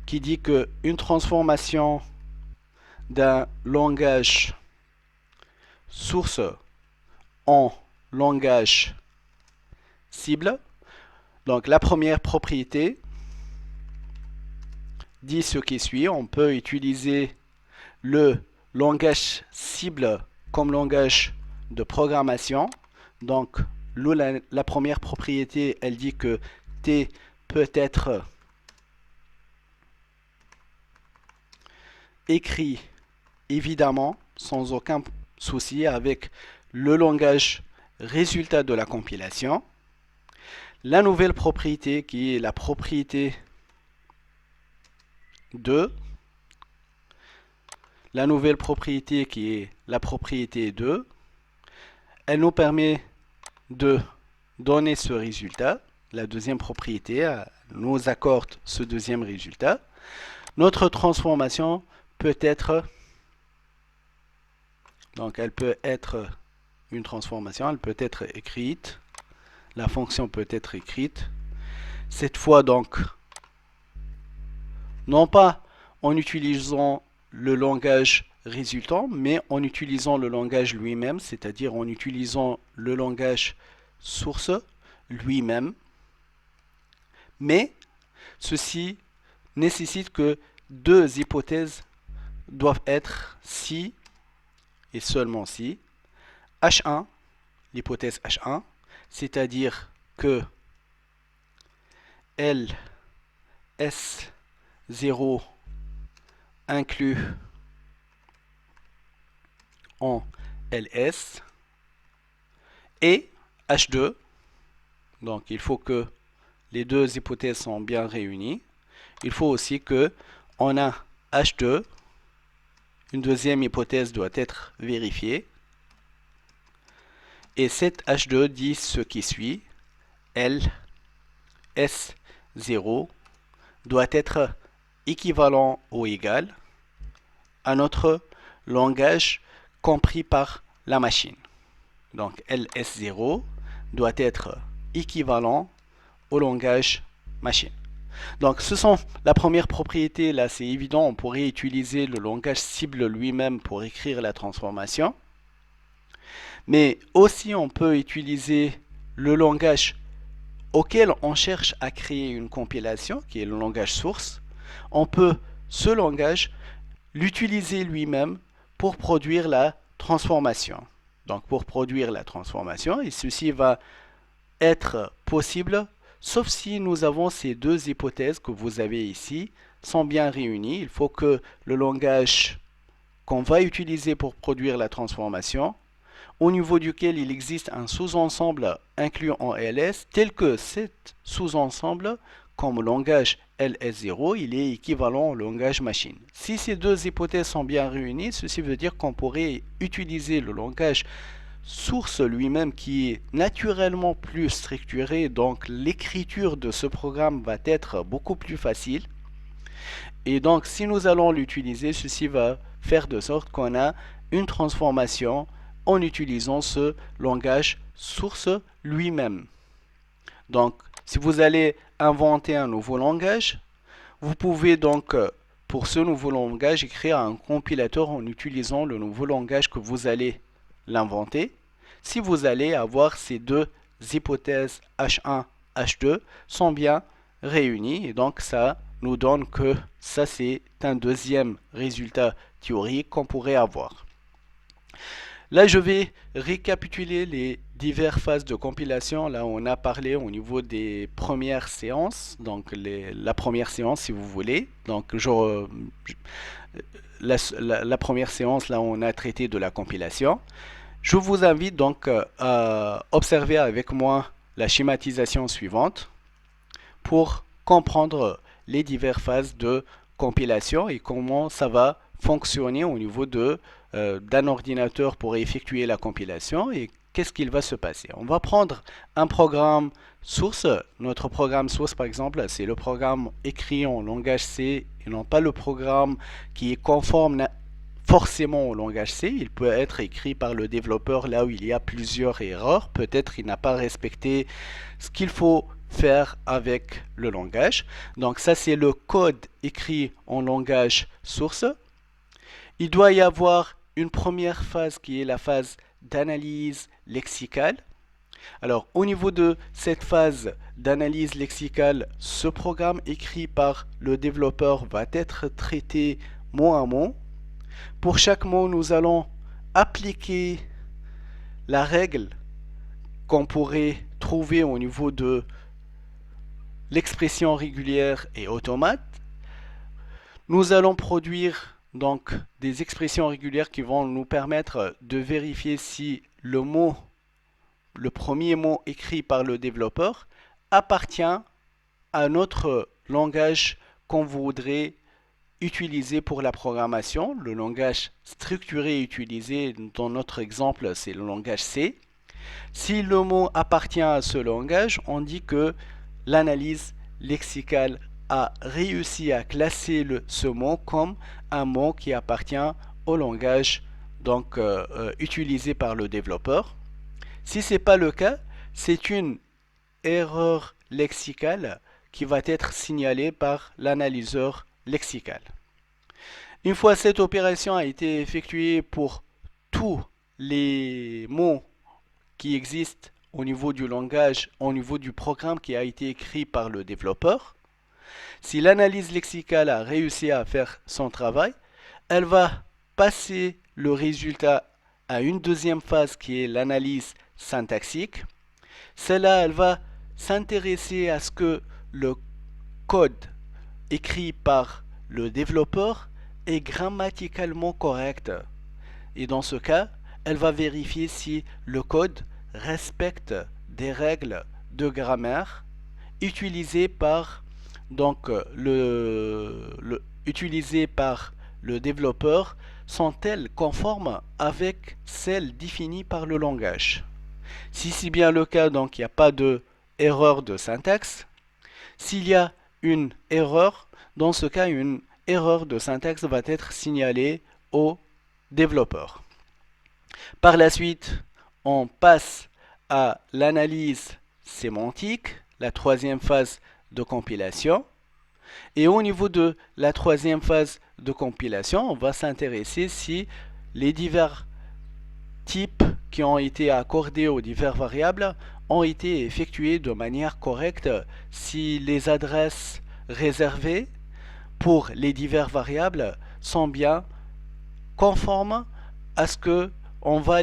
qui dit qu'une transformation d'un langage source en langage cible. Donc, la première propriété dit ce qui suit. On peut utiliser le langage cible comme langage de programmation. Donc, la première propriété, elle dit que T peut être écrit évidemment sans aucun souci avec le langage résultat de la compilation. La nouvelle propriété qui est la propriété 2. La nouvelle propriété qui est la propriété 2, elle nous permet de donner ce résultat. La deuxième propriété nous accorde ce deuxième résultat. Notre transformation peut être, donc elle peut être une transformation, elle peut être écrite, la fonction peut être écrite. Cette fois donc, non pas en utilisant le langage résultant, mais en utilisant le langage lui-même, c'est-à-dire en utilisant le langage source lui-même. Mais ceci nécessite que deux hypothèses doivent être si et seulement si H1, l'hypothèse H1, c'est-à-dire que LS0 inclus en LS et H2. Donc il faut que les deux hypothèses sont bien réunies. Il faut aussi que on a H2. Une deuxième hypothèse doit être vérifiée. Et cette H2 dit ce qui suit. LS0 doit être équivalent ou égal à notre langage compris par la machine. Donc LS0 doit être équivalent au langage machine. Donc la première propriété, là c'est évident, on pourrait utiliser le langage cible lui-même pour écrire la transformation. Mais aussi on peut utiliser le langage auquel on cherche à créer une compilation, qui est le langage source. On peut, ce langage, l'utiliser lui-même pour produire la transformation. Donc pour produire la transformation, et ceci va être possible, sauf si nous avons ces deux hypothèses que vous avez ici, sont bien réunies. Il faut que le langage qu'on va utiliser pour produire la transformation, au niveau duquel il existe un sous-ensemble inclus en LS, tel que cet sous-ensemble, comme langage LS0, il est équivalent au langage machine. Si ces deux hypothèses sont bien réunies, ceci veut dire qu'on pourrait utiliser le langage source lui-même qui est naturellement plus structuré, donc l'écriture de ce programme va être beaucoup plus facile. Et donc si nous allons l'utiliser, ceci va faire de sorte qu'on a une transformation en utilisant ce langage source lui-même. Donc, si vous allez inventer un nouveau langage, vous pouvez donc, pour ce nouveau langage, écrire un compilateur en utilisant le nouveau langage que vous allez l'inventer si vous allez avoir ces deux hypothèses H1, H2 sont bien réunies. Et donc ça nous donne que ça c'est un deuxième résultat théorique qu'on pourrait avoir. Là, je vais récapituler les diverses phases de compilation. Là, on a parlé au niveau des premières séances, donc la première séance si vous voulez. Donc, la première séance, là, on a traité de la compilation. Je vous invite donc à observer avec moi la schématisation suivante pour comprendre les diverses phases de compilation et comment ça va fonctionner au niveau d'un ordinateur pour effectuer la compilation et qu'est-ce qu'il va se passer. On va prendre un programme source. Notre programme source, par exemple, c'est le programme écrit en langage C et non pas le programme qui est conforme forcément au langage C. Il peut être écrit par le développeur là où il y a plusieurs erreurs. Peut-être il n'a pas respecté ce qu'il faut faire avec le langage. Donc ça c'est le code écrit en langage source. Il doit y avoir une première phase qui est la phase d'analyse lexicale. Alors au niveau de cette phase d'analyse lexicale, ce programme écrit par le développeur va être traité mot à mot. Pour chaque mot, nous allons appliquer la règle qu'on pourrait trouver au niveau de l'expression régulière et automate. Nous allons produire donc des expressions régulières qui vont nous permettre de vérifier si le premier mot écrit par le développeur appartient à notre langage qu'on voudrait utilisé pour la programmation. Le langage structuré utilisé dans notre exemple, c'est le langage C. Si le mot appartient à ce langage, on dit que l'analyse lexicale a réussi à classer ce mot comme un mot qui appartient au langage donc, utilisé par le développeur. Si ce n'est pas le cas, c'est une erreur lexicale qui va être signalée par l'analyseur lexical. Une fois cette opération a été effectuée pour tous les mots qui existent au niveau du langage, au niveau du programme qui a été écrit par le développeur, si l'analyse lexicale a réussi à faire son travail, elle va passer le résultat à une deuxième phase qui est l'analyse syntaxique. Celle-là, elle va s'intéresser à ce que le code écrit par le développeur est grammaticalement correct. Et dans ce cas, elle va vérifier si le code respecte des règles de grammaire utilisées par donc utilisées par le développeur sont-elles conformes avec celles définies par le langage. Si c'est bien le cas, donc il n'y a pas d'erreur de syntaxe. S'il y a une erreur, dans ce cas, une erreur de syntaxe va être signalée au développeur. Par la suite, on passe à l'analyse sémantique, la troisième phase de compilation. Et au niveau de la troisième phase de compilation, on va s'intéresser si les divers types qui ont été accordés aux diverses variables ont été effectués de manière correcte, si les adresses réservées pour les diverses variables sont bien conformes à ce que on va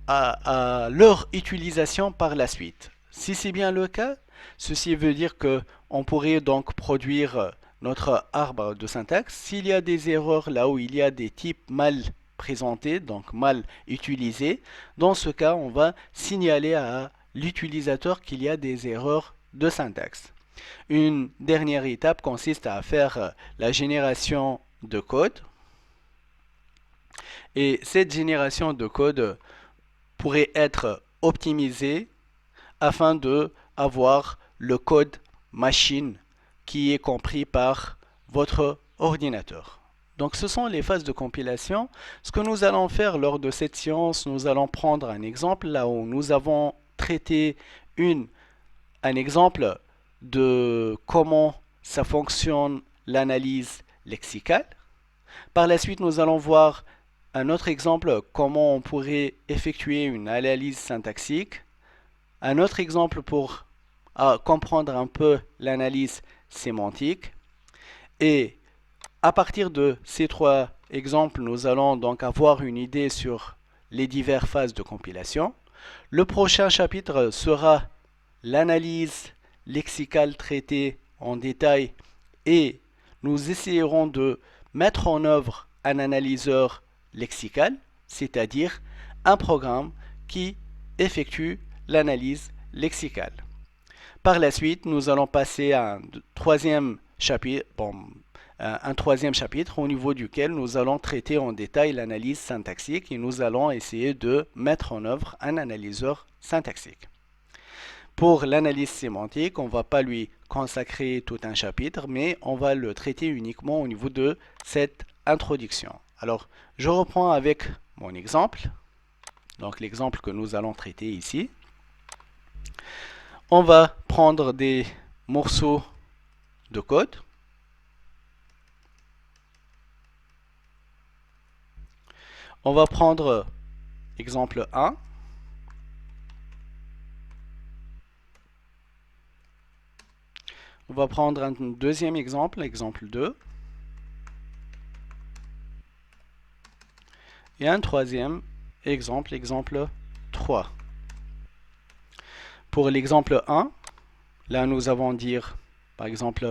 à leur utilisation par la suite. Si c'est bien le cas, ceci veut dire que on pourrait donc produire notre arbre de syntaxe. S'il y a des erreurs là où il y a des types mal présentés, donc mal utilisés, dans ce cas, on va signaler à l'utilisateur qu'il y a des erreurs de syntaxe. Une dernière étape consiste à faire la génération de code. Et cette génération de code pourrait être optimisée afin de avoir le code machine qui est compris par votre ordinateur. Donc ce sont les phases de compilation. Ce que nous allons faire lors de cette séance, nous allons prendre un exemple là où nous avons traité un exemple de comment ça fonctionne l'analyse lexicale. Par la suite, nous allons voir un autre exemple, comment on pourrait effectuer une analyse syntaxique. Un autre exemple pour comprendre un peu l'analyse sémantique. Et à partir de ces trois exemples, nous allons donc avoir une idée sur les diverses phases de compilation. Le prochain chapitre sera l'analyse lexicale traitée en détail et nous essayerons de mettre en œuvre un analyseur lexical, c'est-à-dire un programme qui effectue l'analyse lexicale. Par la suite, nous allons passer à un troisième chapitre au niveau duquel nous allons traiter en détail l'analyse syntaxique et nous allons essayer de mettre en œuvre un analyseur syntaxique. Pour l'analyse sémantique, on ne va pas lui consacrer tout un chapitre, mais on va le traiter uniquement au niveau de cette introduction. Alors, je reprends avec mon exemple, donc l'exemple que nous allons traiter ici. On va prendre des morceaux de code. On va prendre exemple 1. On va prendre un deuxième exemple, exemple 2. Et un troisième exemple, exemple 3. Pour l'exemple 1, là nous allons dire, par exemple,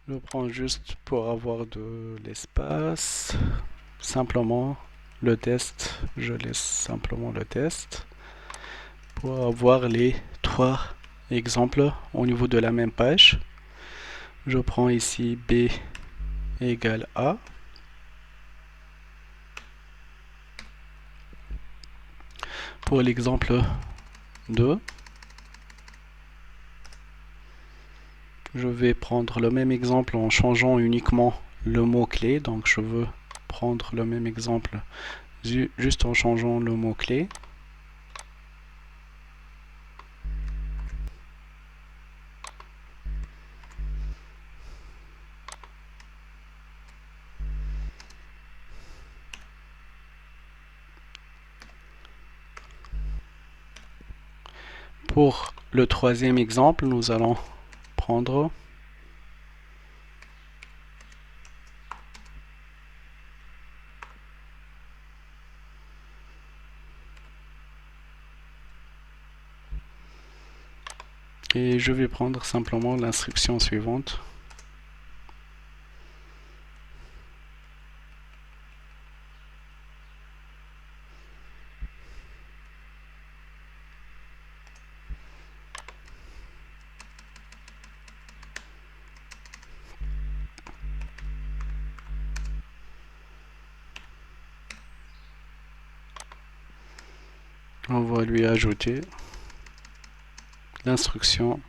je prends juste pour avoir de l'espace, simplement le test, je laisse simplement le test pour avoir les trois exemples au niveau de la même page. Je prends ici B égale A. Pour l'exemple 2, je vais prendre le même exemple en changeant uniquement le mot-clé. Donc je veux prendre le même exemple juste en changeant le mot-clé. Pour le troisième exemple, nous allons prendre et je vais prendre simplement l'instruction suivante. On va lui ajouter l'instruction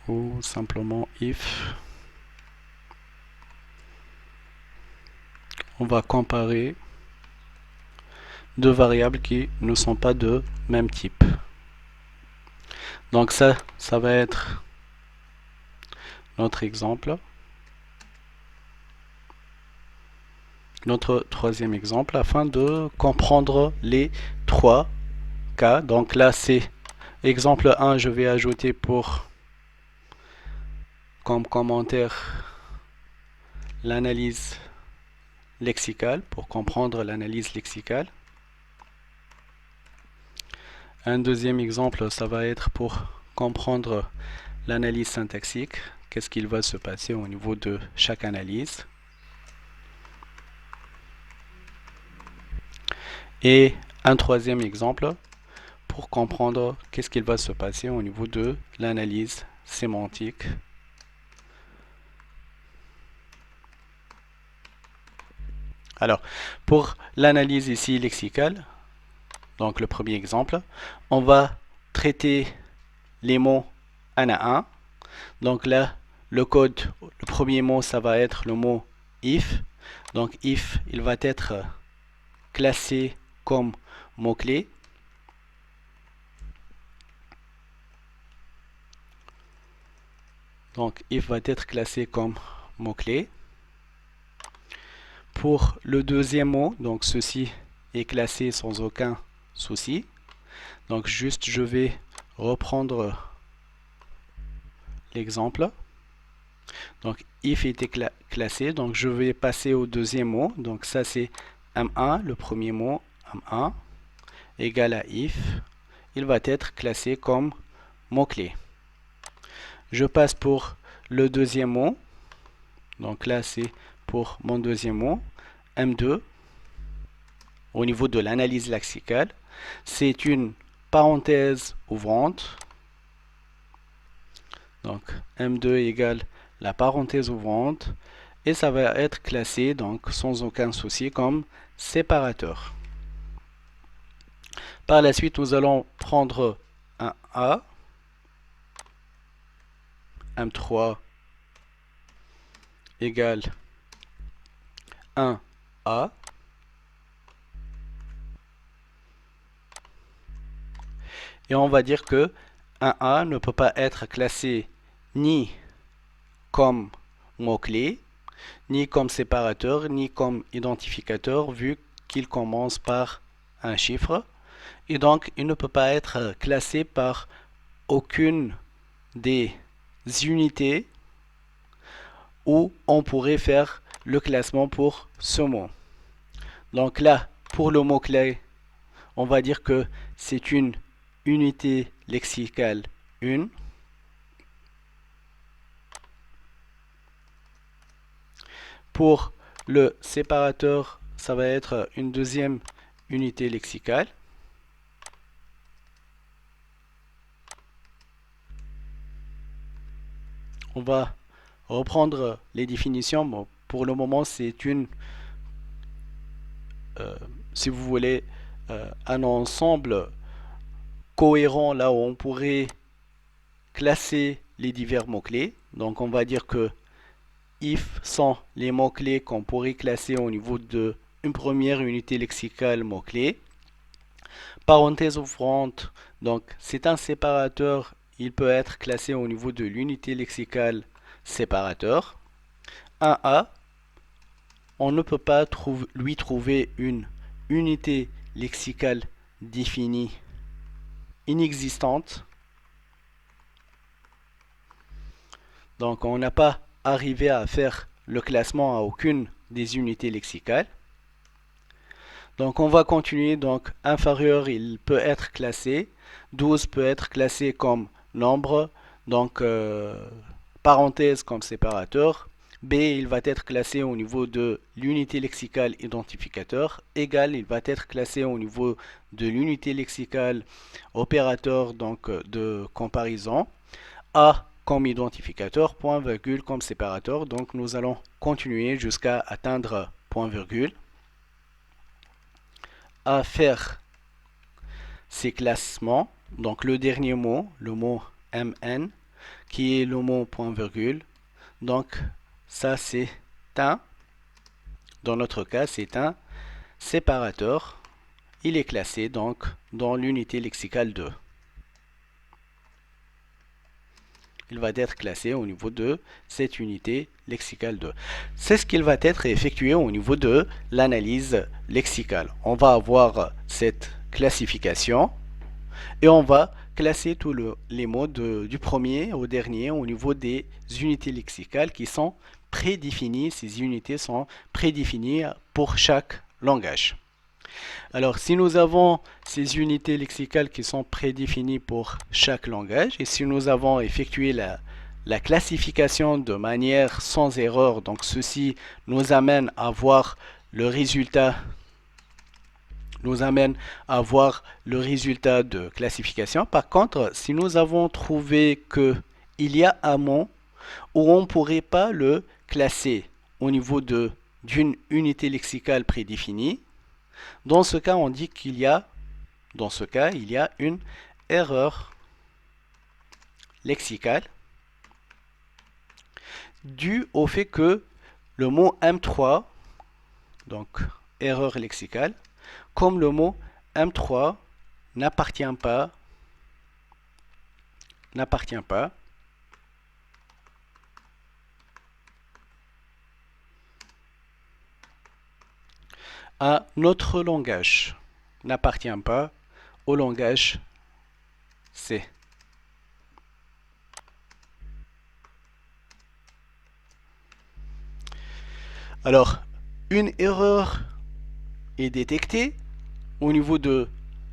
ou simplement if. On va comparer deux variables qui ne sont pas de même type. Donc ça va être notre exemple. Notre troisième exemple afin de comprendre les trois cas. Donc là c'est exemple 1, je vais ajouter comme commentaire l'analyse lexicale, pour comprendre l'analyse lexicale. Un deuxième exemple, ça va être pour comprendre l'analyse syntaxique, qu'est-ce qu'il va se passer au niveau de chaque analyse. Et un troisième exemple pour comprendre qu'est-ce qu'il va se passer au niveau de l'analyse sémantique. Alors, pour l'analyse ici lexicale, donc le premier exemple, on va traiter les mots un à un. Donc là, le code, le premier mot, ça va être le mot if. Donc if, il va être classé comme mot-clé. Donc if va être classé comme mot-clé. Pour le deuxième mot, donc ceci est classé sans aucun souci. Donc juste je vais reprendre l'exemple. Donc if était classé, donc je vais passer au deuxième mot. Donc ça c'est M1, le premier mot M1 égal à if. Il va être classé comme mot-clé. Je passe pour le deuxième mot. Donc là c'est pour mon deuxième mot M2. Au niveau de l'analyse lexicale, c'est une parenthèse ouvrante. Donc M2 égale la parenthèse ouvrante et ça va être classé donc sans aucun souci comme séparateur. Par la suite, nous allons prendre un A, M3 égale 1A. Et on va dire que un A ne peut pas être classé ni comme mot-clé, ni comme séparateur, ni comme identificateur, vu qu'il commence par un chiffre. Et donc, il ne peut pas être classé par aucune des unités où on pourrait faire le classement pour ce mot. Donc là, pour le mot-clé, on va dire que c'est une unité lexicale 1. Pour le séparateur, ça va être une deuxième unité lexicale. On va reprendre les définitions. Bon, pour le moment, c'est une, si vous voulez, un ensemble cohérent là où on pourrait classer les divers mots-clés. Donc on va dire que if sont les mots-clés qu'on pourrait classer au niveau d'une première unité lexicale mot-clé. Parenthèse ouvrante, donc c'est un séparateur, il peut être classé au niveau de l'unité lexicale séparateur. Un A, on ne peut pas lui trouver une unité lexicale définie inexistante. Donc on n'a pas arrivé à faire le classement à aucune des unités lexicales. Donc on va continuer. Donc inférieur, il peut être classé. 12 peut être classé comme nombre. Donc parenthèse comme séparateur. B, il va être classé au niveau de l'unité lexicale identificateur. Égal, il va être classé au niveau de l'unité lexicale opérateur donc de comparaison. A comme identificateur, point virgule comme séparateur. Donc nous allons continuer jusqu'à atteindre point virgule. À faire ces classements, donc le dernier mot, le mot MN, qui est le mot point virgule. Donc ça c'est un, dans notre cas c'est un séparateur. Il est classé donc dans l'unité lexicale 2. Il va être classé au niveau de cette unité lexicale 2. C'est ce qu'il va être effectué au niveau de l'analyse lexicale. On va avoir cette classification et on va classer tous les mots du premier au dernier au niveau des unités lexicales qui sont prédéfinies. Ces unités sont prédéfinies pour chaque langage. Alors, si nous avons ces unités lexicales qui sont prédéfinies pour chaque langage, et si nous avons effectué la classification de manière sans erreur, donc ceci nous amène à voir le résultat nous amène à voir le résultat de classification. Par contre, si nous avons trouvé que il y a un mot où on ne pourrait pas le classer au niveau d'une unité lexicale prédéfinie, dans ce cas, on dit qu'il y a, dans ce cas, il y a une erreur lexicale due au fait que le mot M3, donc erreur lexicale, comme le mot M3 n'appartient pas à notre langage, n'appartient pas au langage C. Alors, une erreur est détectée au niveau de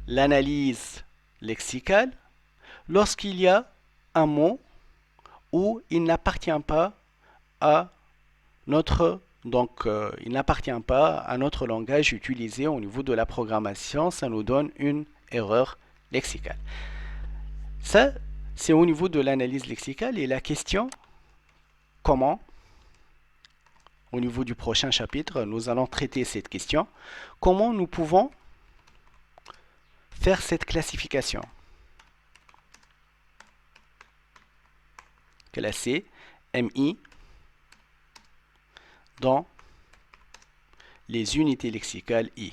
l'analyse lexicale lorsqu'il y a un mot où il n'appartient pas à notre il n'appartient pas à notre langage utilisé au niveau de la programmation. Ça nous donne une erreur lexicale. Ça, c'est au niveau de l'analyse lexicale. Et la question, comment, au niveau du prochain chapitre, nous allons traiter cette question. Comment nous pouvons faire cette classification? Classer MI dans les unités lexicales I.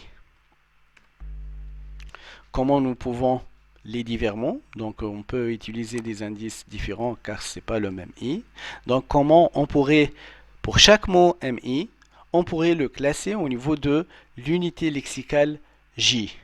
Comment nous pouvons les divers mots? Donc on peut utiliser des indices différents car ce n'est pas le même I. Donc comment on pourrait, pour chaque mot MI, on pourrait le classer au niveau de l'unité lexicale J.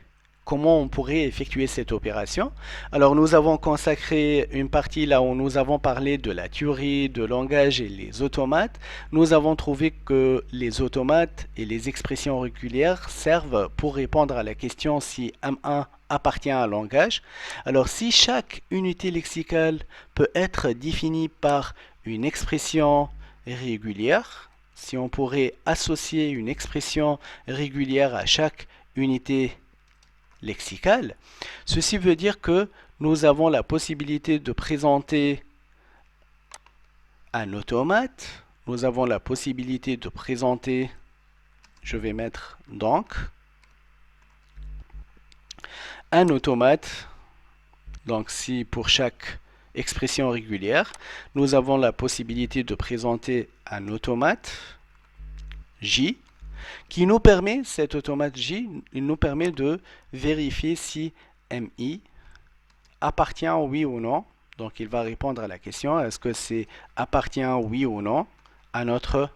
Comment on pourrait effectuer cette opération? Alors nous avons consacré une partie là où nous avons parlé de la théorie de langage et les automates. Nous avons trouvé que les automates et les expressions régulières servent pour répondre à la question si M1 appartient à un langage. Alors si chaque unité lexicale peut être définie par une expression régulière, si on pourrait associer une expression régulière à chaque unité lexicale, ceci veut dire que nous avons la possibilité de présenter un automate, nous avons la possibilité de présenter, je vais mettre donc, un automate, donc si pour chaque expression régulière, nous avons la possibilité de présenter un automate J, qui nous permet, cet automate J, il nous permet de vérifier si MI appartient oui ou non. Donc il va répondre à la question, est-ce que c'est appartient oui ou non à notre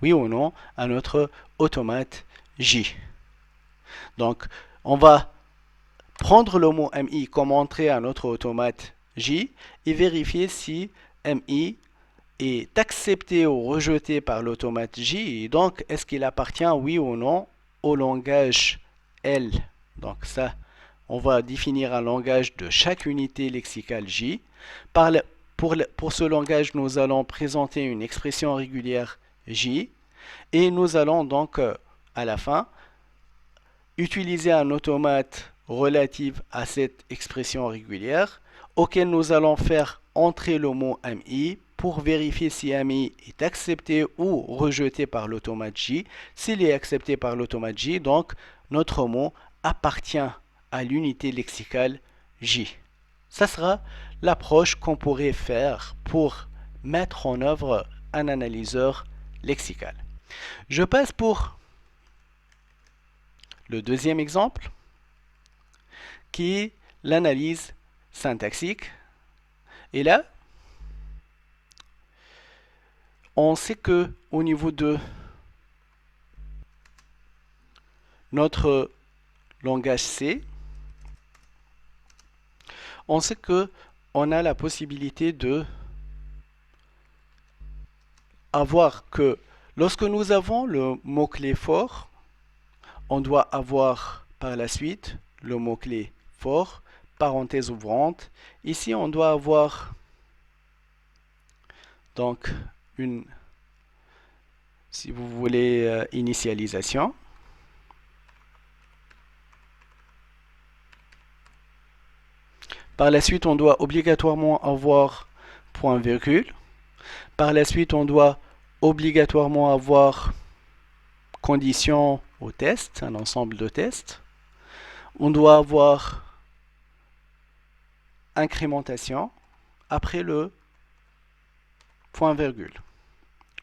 oui ou non à notre automate J. Donc on va prendre le mot MI comme entrée à notre automate J et vérifier si MI est accepté ou rejeté par l'automate J, et donc est-ce qu'il appartient oui ou non au langage L. Donc ça, on va définir un langage de chaque unité lexicale J. Pour ce langage, nous allons présenter une expression régulière J, et nous allons donc à la fin utiliser un automate relatif à cette expression régulière auquel nous allons faire entrer le mot MI pour vérifier si MI est accepté ou rejeté par l'automate J. S'il est accepté par l'automate J, donc notre mot appartient à l'unité lexicale J. Ça sera l'approche qu'on pourrait faire pour mettre en œuvre un analyseur lexical. Je passe pour le deuxième exemple, qui est l'analyse syntaxique. Et là, on sait que au niveau de notre langage C, on sait que on a la possibilité de avoir que lorsque nous avons le mot-clé fort, on doit avoir par la suite le mot-clé fort, parenthèse ouvrante. Ici, on doit avoir donc une, si vous voulez, initialisation. Par la suite, on doit obligatoirement avoir point virgule. Par la suite, on doit obligatoirement avoir condition au test, un ensemble de tests. On doit avoir incrémentation après le point virgule.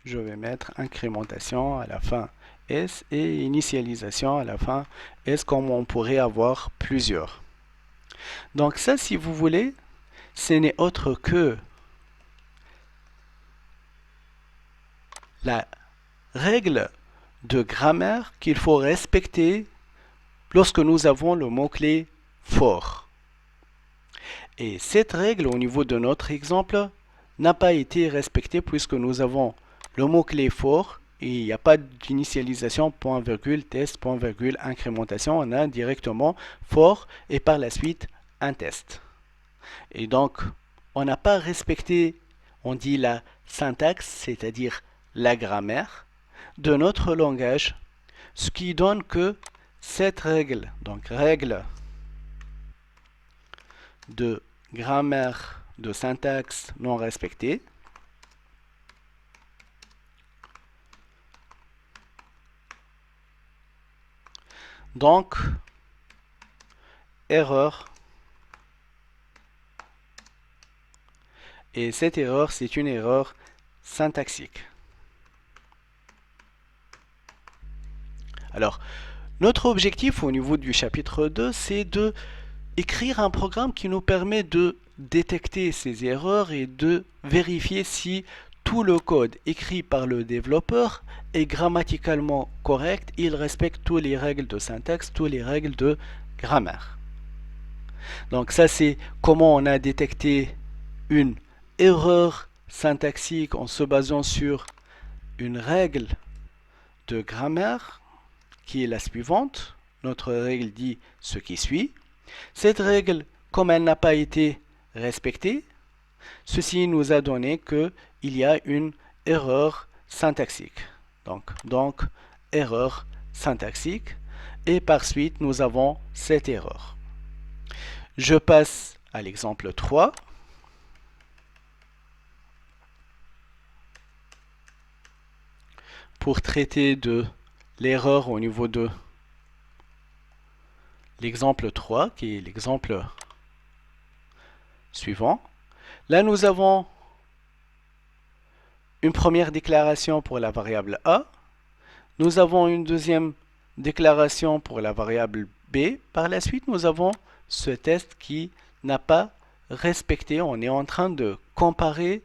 Je vais mettre incrémentation à la fin S et initialisation à la fin S, comme on pourrait avoir plusieurs. Donc ça, si vous voulez, ce n'est autre que la règle de grammaire qu'il faut respecter lorsque nous avons le mot-clé for. Et cette règle, au niveau de notre exemple, n'a pas été respectée puisque nous avons le mot-clé for et il n'y a pas d'initialisation, point virgule, test, point virgule, incrémentation. On a directement for et par la suite un test. Et donc, on n'a pas respecté, on dit la syntaxe, c'est-à-dire la grammaire de notre langage, ce qui donne que cette règle, donc règle de grammaire de syntaxe non respectée, donc erreur, et cette erreur, c'est une erreur syntaxique. Alors, notre objectif au niveau du chapitre 2, c'est de écrire un programme qui nous permet de détecter ces erreurs et de vérifier si tout le code écrit par le développeur est grammaticalement correct, il respecte toutes les règles de syntaxe, toutes les règles de grammaire. Donc ça, c'est comment on a détecté une erreur syntaxique en se basant sur une règle de grammaire qui est la suivante. Notre règle dit ce qui suit. Cette règle, comme elle n'a pas été respectée, ceci nous a donné qu'il y a une erreur syntaxique. Donc, erreur syntaxique. Et par suite, nous avons cette erreur. Je passe à l'exemple 3. Pour traiter de l'erreur au niveau de l'exemple 3, qui est l'exemple suivant. Là, nous avons une première déclaration pour la variable A. Nous avons une deuxième déclaration pour la variable B. Par la suite, nous avons ce test qui n'a pas respecté. On est en train de comparer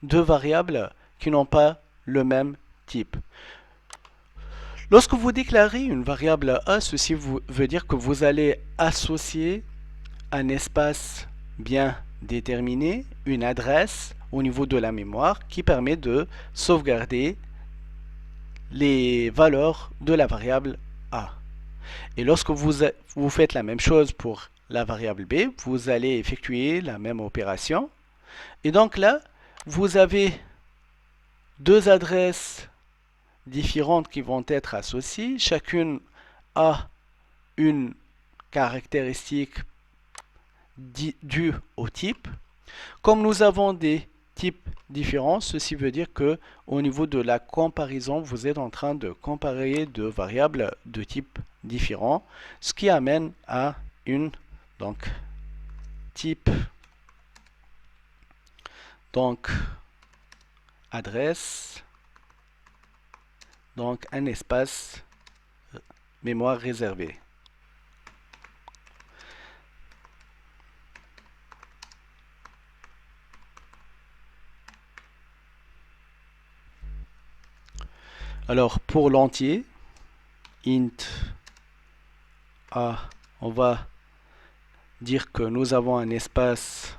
deux variables qui n'ont pas le même type. Lorsque vous déclarez une variable A, ceci veut dire que vous allez associer un espace bien déterminé, une adresse au niveau de la mémoire qui permet de sauvegarder les valeurs de la variable A. Et lorsque vous faites la même chose pour la variable B, vous allez effectuer la même opération. Et donc là, vous avez deux adresses différentes qui vont être associées. Chacune a une caractéristique due au type. Comme nous avons des types différents, ceci veut dire que au niveau de la comparaison, vous êtes en train de comparer deux variables de type différents, ce qui amène à une type adresse, un espace mémoire réservé. Alors pour l'entier, int a, on va dire que nous avons un espace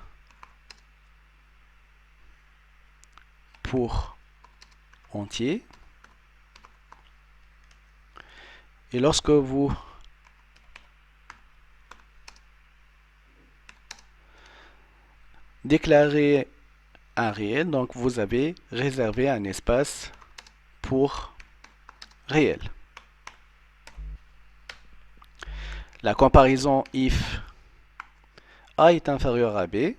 pour entier. Et lorsque vous déclarez un réel, donc vous avez réservé un espace pour réel. La comparaison if A est inférieur à B.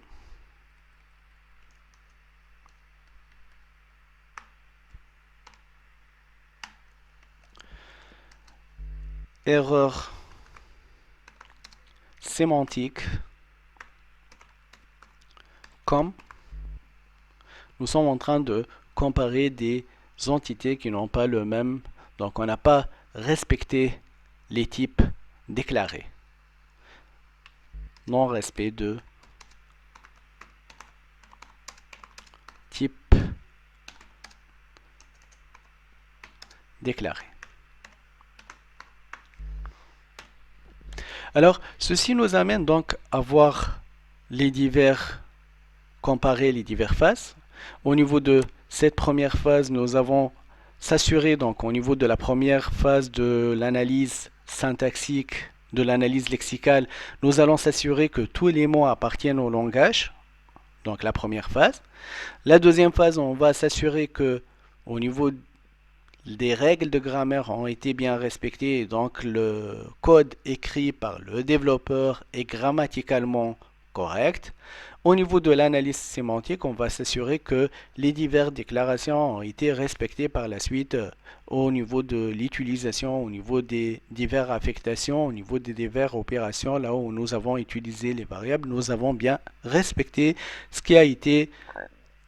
Erreur sémantique, comme nous sommes en train de comparer des entités qui n'ont pas le même, donc on n'a pas respecté les types déclarés. Non-respect de type déclaré. Alors, ceci nous amène donc à voir comparer les diverses phases. Au niveau de cette première phase, nous avons s'assurer donc au niveau de la première phase de l'analyse syntaxique, de l'analyse lexicale, nous allons s'assurer que tous les mots appartiennent au langage, donc la première phase. La deuxième phase, on va s'assurer que au niveau des règles de grammaire ont été bien respectées et donc le code écrit par le développeur est grammaticalement correct. Au niveau de l'analyse sémantique, on va s'assurer que les diverses déclarations ont été respectées par la suite au niveau de l'utilisation, au niveau des diverses affectations, au niveau des diverses opérations, là où nous avons utilisé les variables, nous avons bien respecté ce qui a été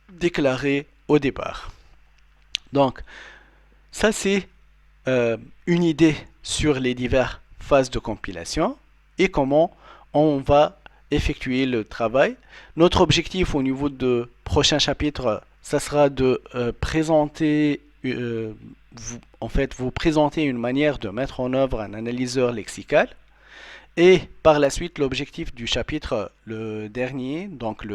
déclaré au départ. Donc, ça, c'est une idée sur les diverses phases de compilation et comment on va effectuer le travail. Notre objectif au niveau de prochain chapitre, ça sera de présenter, vous présenter une manière de mettre en œuvre un analyseur lexical. Et par la suite, l'objectif du chapitre, le dernier, donc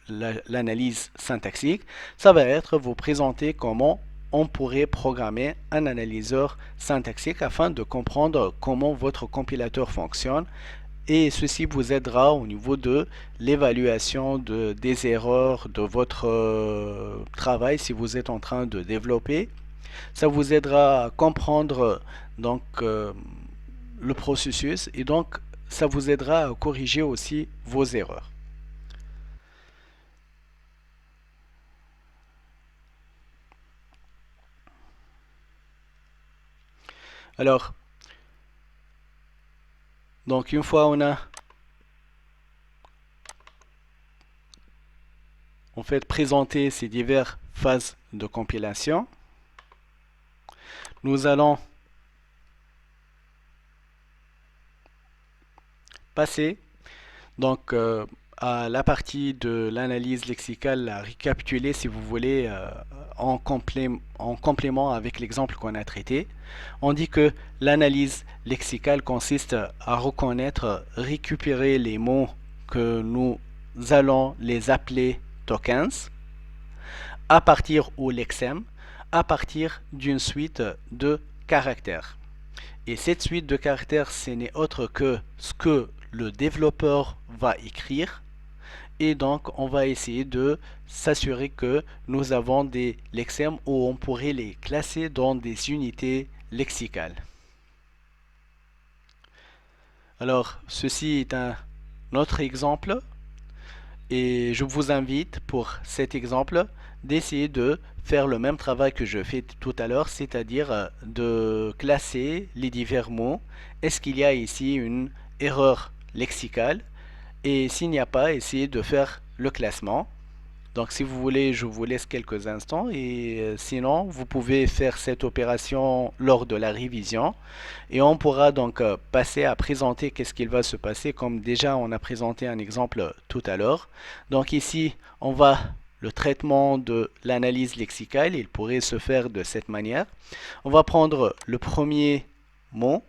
l'analyse syntaxique, ça va être vous présenter comment on pourrait programmer un analyseur syntaxique afin de comprendre comment votre compilateur fonctionne et ceci vous aidera au niveau de l'évaluation des erreurs de votre travail si vous êtes en train de développer. Ça vous aidera à comprendre donc le processus et donc ça vous aidera à corriger aussi vos erreurs. Alors, donc une fois on a présenté ces diverses phases de compilation, nous allons passer donc à la partie de l'analyse lexicale à récapituler si vous voulez en complément avec l'exemple qu'on a traité. On dit que l'analyse lexicale consiste à reconnaître, récupérer les mots que nous allons les appeler tokens à partir ou lexème à partir d'une suite de caractères. Et cette suite de caractères, ce n'est autre que ce que le développeur va écrire et donc on va essayer de s'assurer que nous avons des lexèmes où on pourrait les classer dans des unités lexicales. Alors ceci est un autre exemple et je vous invite pour cet exemple d'essayer de faire le même travail que je fais tout à l'heure, c'est-à-dire de classer les divers mots. Est-ce qu'il y a ici une erreur lexicale? Et s'il n'y a pas, essayez de faire le classement. Donc si vous voulez, je vous laisse quelques instants et sinon, vous pouvez faire cette opération lors de la révision et on pourra donc passer à présenter qu'est-ce qu'il va se passer comme déjà on a présenté un exemple tout à l'heure. Donc ici, on va le traitement de l'analyse lexicale, il pourrait se faire de cette manière. On va prendre le premier mot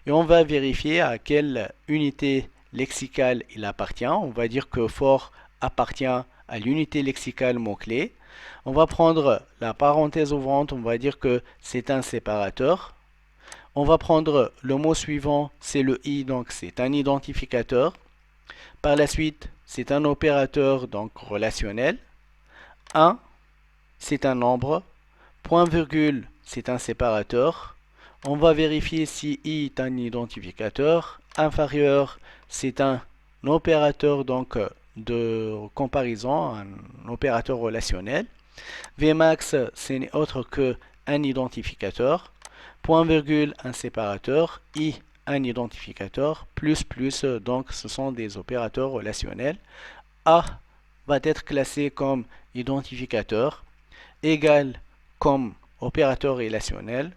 et on va vérifier à quelle unité lexicale il appartient. On va dire que for appartient à l'unité lexicale mot-clé. On va prendre la parenthèse ouvrante, on va dire que c'est un séparateur. On va prendre le mot suivant, c'est le i, donc c'est un identificateur. Par la suite, c'est un opérateur donc relationnel. 1, c'est un nombre. Point virgule, c'est un séparateur. On va vérifier si i est un identificateur. Inférieur, c'est un un opérateur donc de comparaison, un opérateur relationnel. Vmax, ce n'est autre que un identificateur. Point virgule, un séparateur. I, un identificateur. Plus, plus, donc ce sont des opérateurs relationnels. A va être classé comme identificateur, égal comme opérateur relationnel.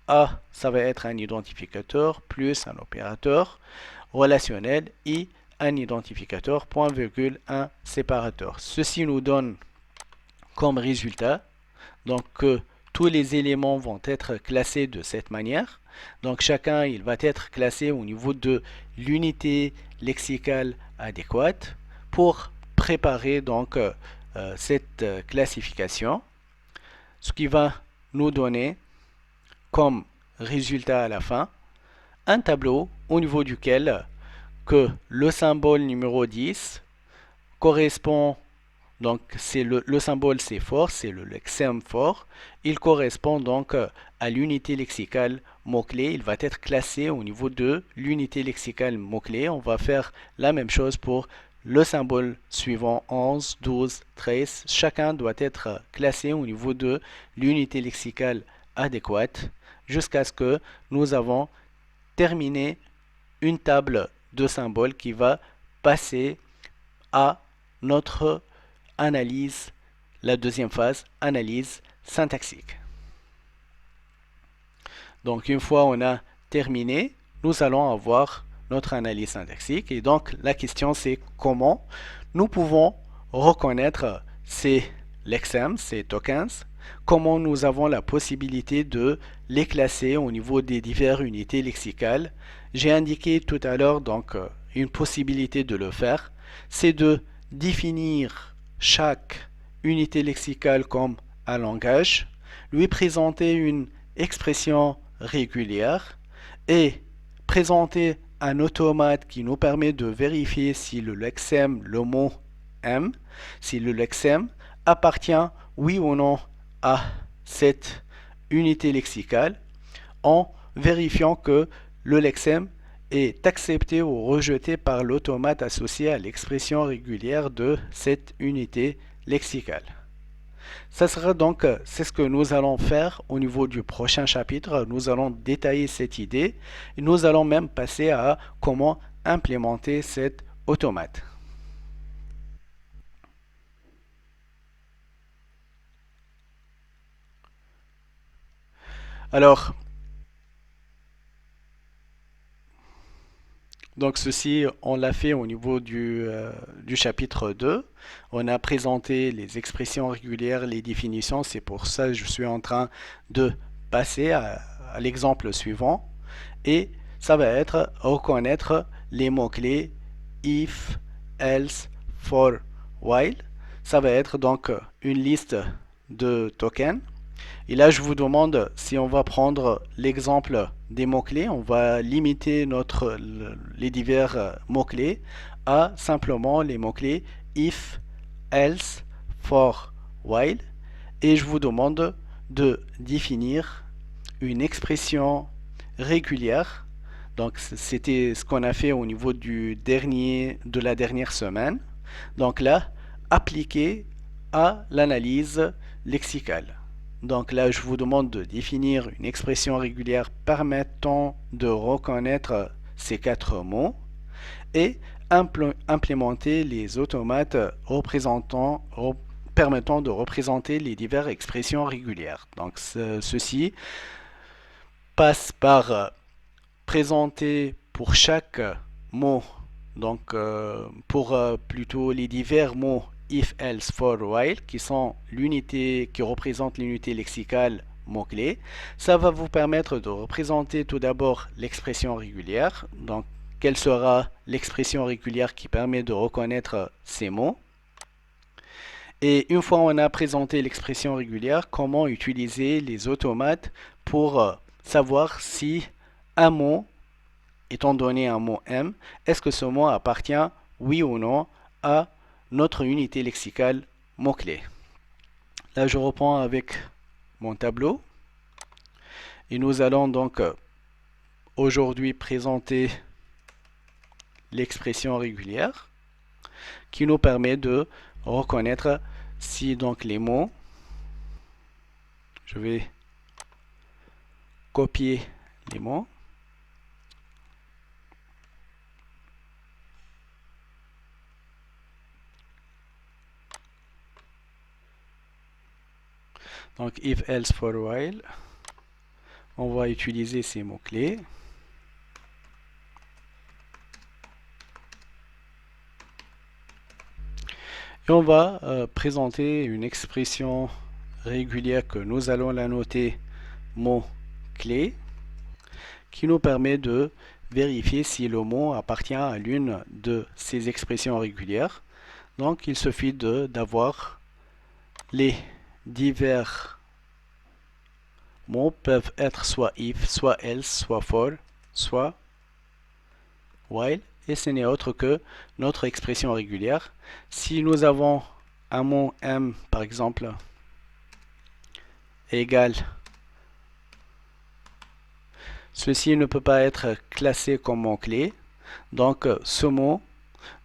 A, ça va être un identificateur plus un opérateur relationnel. I, un identificateur, point virgule, un séparateur. Ceci nous donne comme résultat donc que tous les éléments vont être classés de cette manière. Donc chacun il va être classé au niveau de l'unité lexicale adéquate pour préparer donc cette classification, ce qui va nous donner comme résultat à la fin un tableau au niveau duquel que le symbole numéro 10 correspond, donc c'est le symbole c'est fort, c'est le lexème fort, il correspond donc à l'unité lexicale mot-clé, il va être classé au niveau de l'unité lexicale mot-clé. On va faire la même chose pour le symbole suivant 11, 12, 13, chacun doit être classé au niveau de l'unité lexicale adéquate jusqu'à ce que nous avons terminé une table de symboles qui va passer à notre analyse, la deuxième phase, analyse syntaxique. Donc une fois on a terminé, nous allons avoir notre analyse syntaxique et donc la question c'est comment nous pouvons reconnaître ces lexèmes, ces tokens, comment nous avons la possibilité de les classer au niveau des diverses unités lexicales. J'ai indiqué tout à l'heure donc une possibilité de le faire, c'est de définir chaque unité lexicale comme un langage, lui présenter une expression régulière et présenter un automate qui nous permet de vérifier si le lexème, le mot M, si le lexème appartient oui ou non à cette unité lexicale en vérifiant que le lexème est accepté ou rejeté par l'automate associé à l'expression régulière de cette unité lexicale. Ça sera donc, c'est ce que nous allons faire au niveau du prochain chapitre. Nous allons détailler cette idée et nous allons même passer à comment implémenter cet automate. Alors, donc ceci, on l'a fait au niveau du chapitre 2. On a présenté les expressions régulières, les définitions. C'est pour ça que je suis en train de passer à l'exemple suivant. Et ça va être reconnaître les mots-clés if, else, for, while. Ça va être donc une liste de tokens. Et là, je vous demande si on va prendre l'exemple des mots-clés, on va limiter les divers mots-clés à simplement les mots-clés if, else, for, while. Et je vous demande de définir une expression régulière. Donc, c'était ce qu'on a fait au niveau de la dernière semaine. Donc là, appliqué à l'analyse lexicale. Donc là, je vous demande de définir une expression régulière permettant de reconnaître ces quatre mots et implémenter les automates permettant de représenter les diverses expressions régulières. Donc ceci passe par présenter pour chaque mot, donc pour plutôt les divers mots if, else, for, while, qui sont l'unité, qui représente l'unité lexicale mot-clé. Ça va vous permettre de représenter tout d'abord l'expression régulière. Donc, quelle sera l'expression régulière qui permet de reconnaître ces mots? Et une fois on a présenté l'expression régulière, comment utiliser les automates pour savoir si un mot, étant donné un mot M, est-ce que ce mot appartient, oui ou non, à notre unité lexicale mot-clé. Là, je reprends avec mon tableau. Et nous allons donc aujourd'hui présenter l'expression régulière qui nous permet de reconnaître si donc les mots, je vais copier les mots. Donc if else for while, on va utiliser ces mots-clés. Et on va présenter une expression régulière que nous allons la noter mot-clé, qui nous permet de vérifier si le mot appartient à l'une de ces expressions régulières. Donc il suffit d'avoir les divers mots peuvent être soit if, soit else, soit for, soit while, et ce n'est autre que notre expression régulière. Si nous avons un mot m, par exemple, égale, ceci ne peut pas être classé comme mot-clé. Donc ce mot,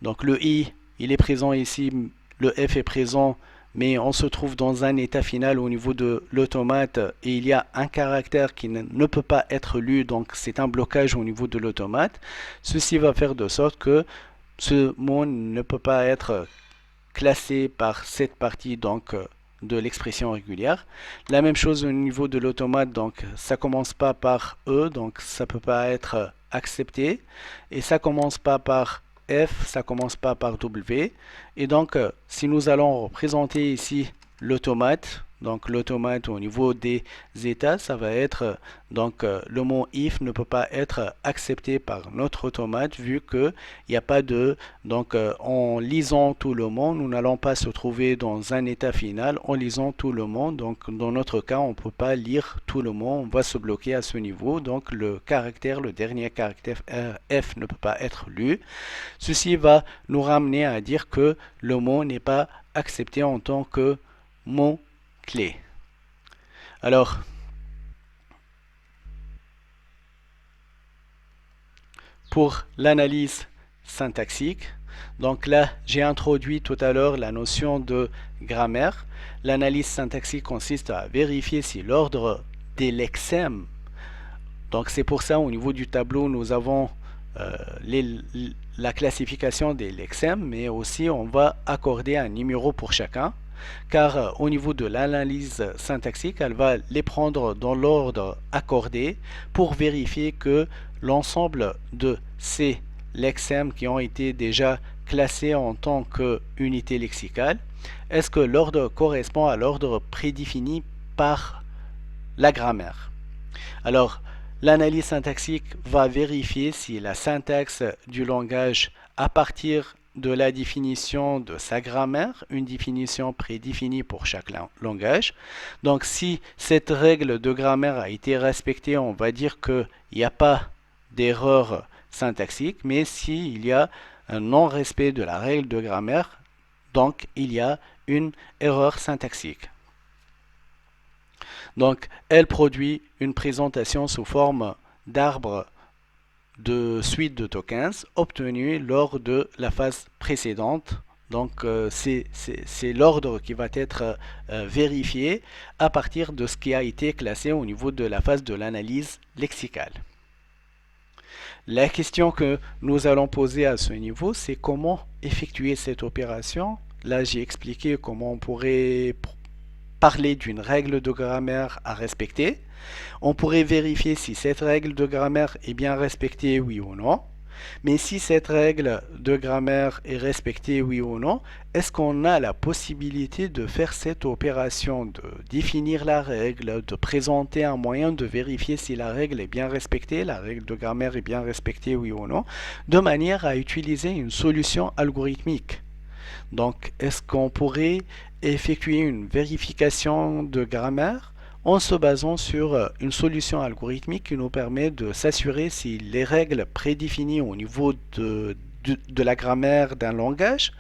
donc le i, il est présent ici, le f est présent, mais on se trouve dans un état final au niveau de l'automate et il y a un caractère qui ne peut pas être lu, donc c'est un blocage au niveau de l'automate. Ceci va faire de sorte que ce mot ne peut pas être classé par cette partie donc de l'expression régulière. La même chose au niveau de l'automate, donc ça commence pas par E, donc ça peut pas être accepté, et ça commence pas par F, ça commence pas par W, et donc si nous allons représenter ici l'automate, donc l'automate au niveau des états, ça va être donc le mot if ne peut pas être accepté par notre automate vu que il n'y a pas de, donc en lisant tout le mot, nous n'allons pas se trouver dans un état final en lisant tout le mot. Donc dans notre cas, on ne peut pas lire tout le mot, on va se bloquer à ce niveau. Donc le caractère, le dernier caractère F ne peut pas être lu. Ceci va nous ramener à dire que le mot n'est pas accepté en tant que mot clé. Alors, pour l'analyse syntaxique, donc là, j'ai introduit tout à l'heure la notion de grammaire. L'analyse syntaxique consiste à vérifier si l'ordre des lexèmes, donc c'est pour ça au niveau du tableau, nous avons la classification des lexèmes, mais aussi on va accorder un numéro pour chacun. Car au niveau de l'analyse syntaxique, elle va les prendre dans l'ordre accordé pour vérifier que l'ensemble de ces lexèmes qui ont été déjà classés en tant qu'unité lexicale, est-ce que l'ordre correspond à l'ordre prédéfini par la grammaire? Alors, l'analyse syntaxique va vérifier si la syntaxe du langage à partir de la définition de sa grammaire, une définition prédéfinie pour chaque langage. Donc si cette règle de grammaire a été respectée, on va dire qu'il n'y a pas d'erreur syntaxique, mais s'il y a un non-respect de la règle de grammaire, donc il y a une erreur syntaxique. Donc elle produit une présentation sous forme d'arbre de suite de tokens obtenus lors de la phase précédente. Donc c'est l'ordre qui va être vérifié à partir de ce qui a été classé au niveau de la phase de l'analyse lexicale. La question que nous allons poser à ce niveau, c'est comment effectuer cette opération. Là, j'ai expliqué comment on pourrait parler d'une règle de grammaire à respecter. On pourrait vérifier si cette règle de grammaire est bien respectée, oui ou non. Mais si cette règle de grammaire est respectée, oui ou non, est-ce qu'on a la possibilité de faire cette opération, de définir la règle, de présenter un moyen de vérifier si la règle est bien respectée, la règle de grammaire est bien respectée, oui ou non, de manière à utiliser une solution algorithmique. Donc, est-ce qu'on pourrait effectuer une vérification de grammaire en se basant sur une solution algorithmique qui nous permet de s'assurer si les règles prédéfinies au niveau de la grammaire d'un langage,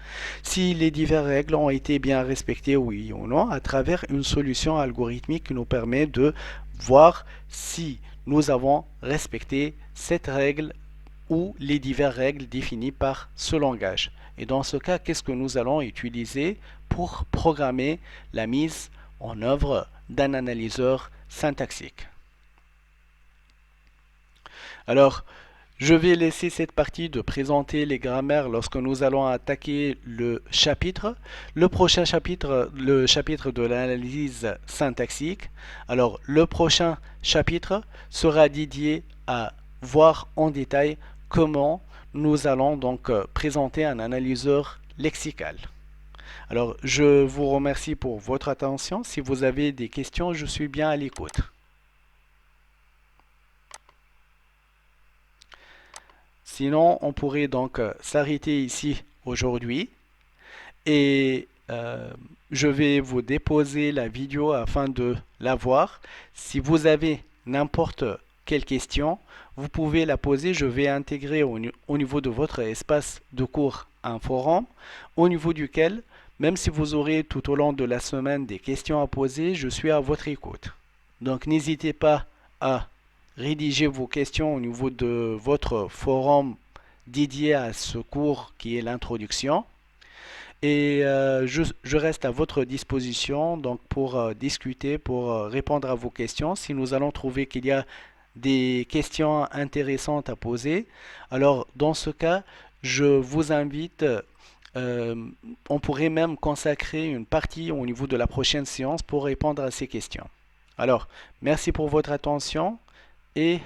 si les diverses règles ont été bien respectées, oui ou non, à travers une solution algorithmique qui nous permet de voir si nous avons respecté cette règle ou les diverses règles définies par ce langage. Et dans ce cas, qu'est-ce que nous allons utiliser pour programmer la mise en œuvre d'un analyseur syntaxique? Alors, je vais laisser cette partie de présenter les grammaires lorsque nous allons attaquer le chapitre. Le prochain chapitre, le chapitre de l'analyse syntaxique. Alors, le prochain chapitre sera dédié à voir en détail comment nous allons donc présenter un analyseur lexical. Alors, je vous remercie pour votre attention. Si vous avez des questions, je suis bien à l'écoute. Sinon, on pourrait donc s'arrêter ici aujourd'hui et je vais vous déposer la vidéo afin de la voir. Si vous avez n'importe quelle question, vous pouvez la poser. Je vais intégrer au niveau de votre espace de cours un forum au niveau duquel, même si vous aurez tout au long de la semaine des questions à poser, je suis à votre écoute. Donc n'hésitez pas à rédiger vos questions au niveau de votre forum dédié à ce cours qui est l'introduction. Et je reste à votre disposition donc pour discuter, pour répondre à vos questions. Si nous allons trouver qu'il y a des questions intéressantes à poser, alors dans ce cas, je vous invite, on pourrait même consacrer une partie au niveau de la prochaine séance pour répondre à ces questions. Alors, merci pour votre attention et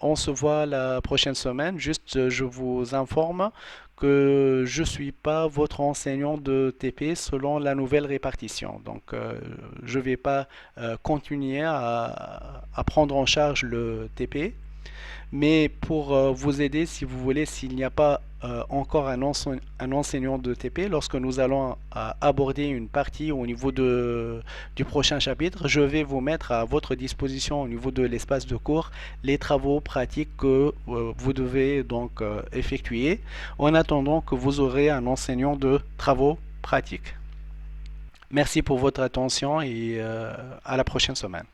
on se voit la prochaine semaine. Juste, je vous informe que je ne suis pas votre enseignant de TP selon la nouvelle répartition. Donc, je ne vais pas continuer à prendre en charge le TP. Mais pour vous aider, si vous voulez, s'il n'y a pas encore un enseignant de TP, lorsque nous allons aborder une partie au niveau du prochain chapitre, je vais vous mettre à votre disposition au niveau de l'espace de cours les travaux pratiques que vous devez donc effectuer en attendant que vous aurez un enseignant de travaux pratiques. Merci pour votre attention et à la prochaine semaine.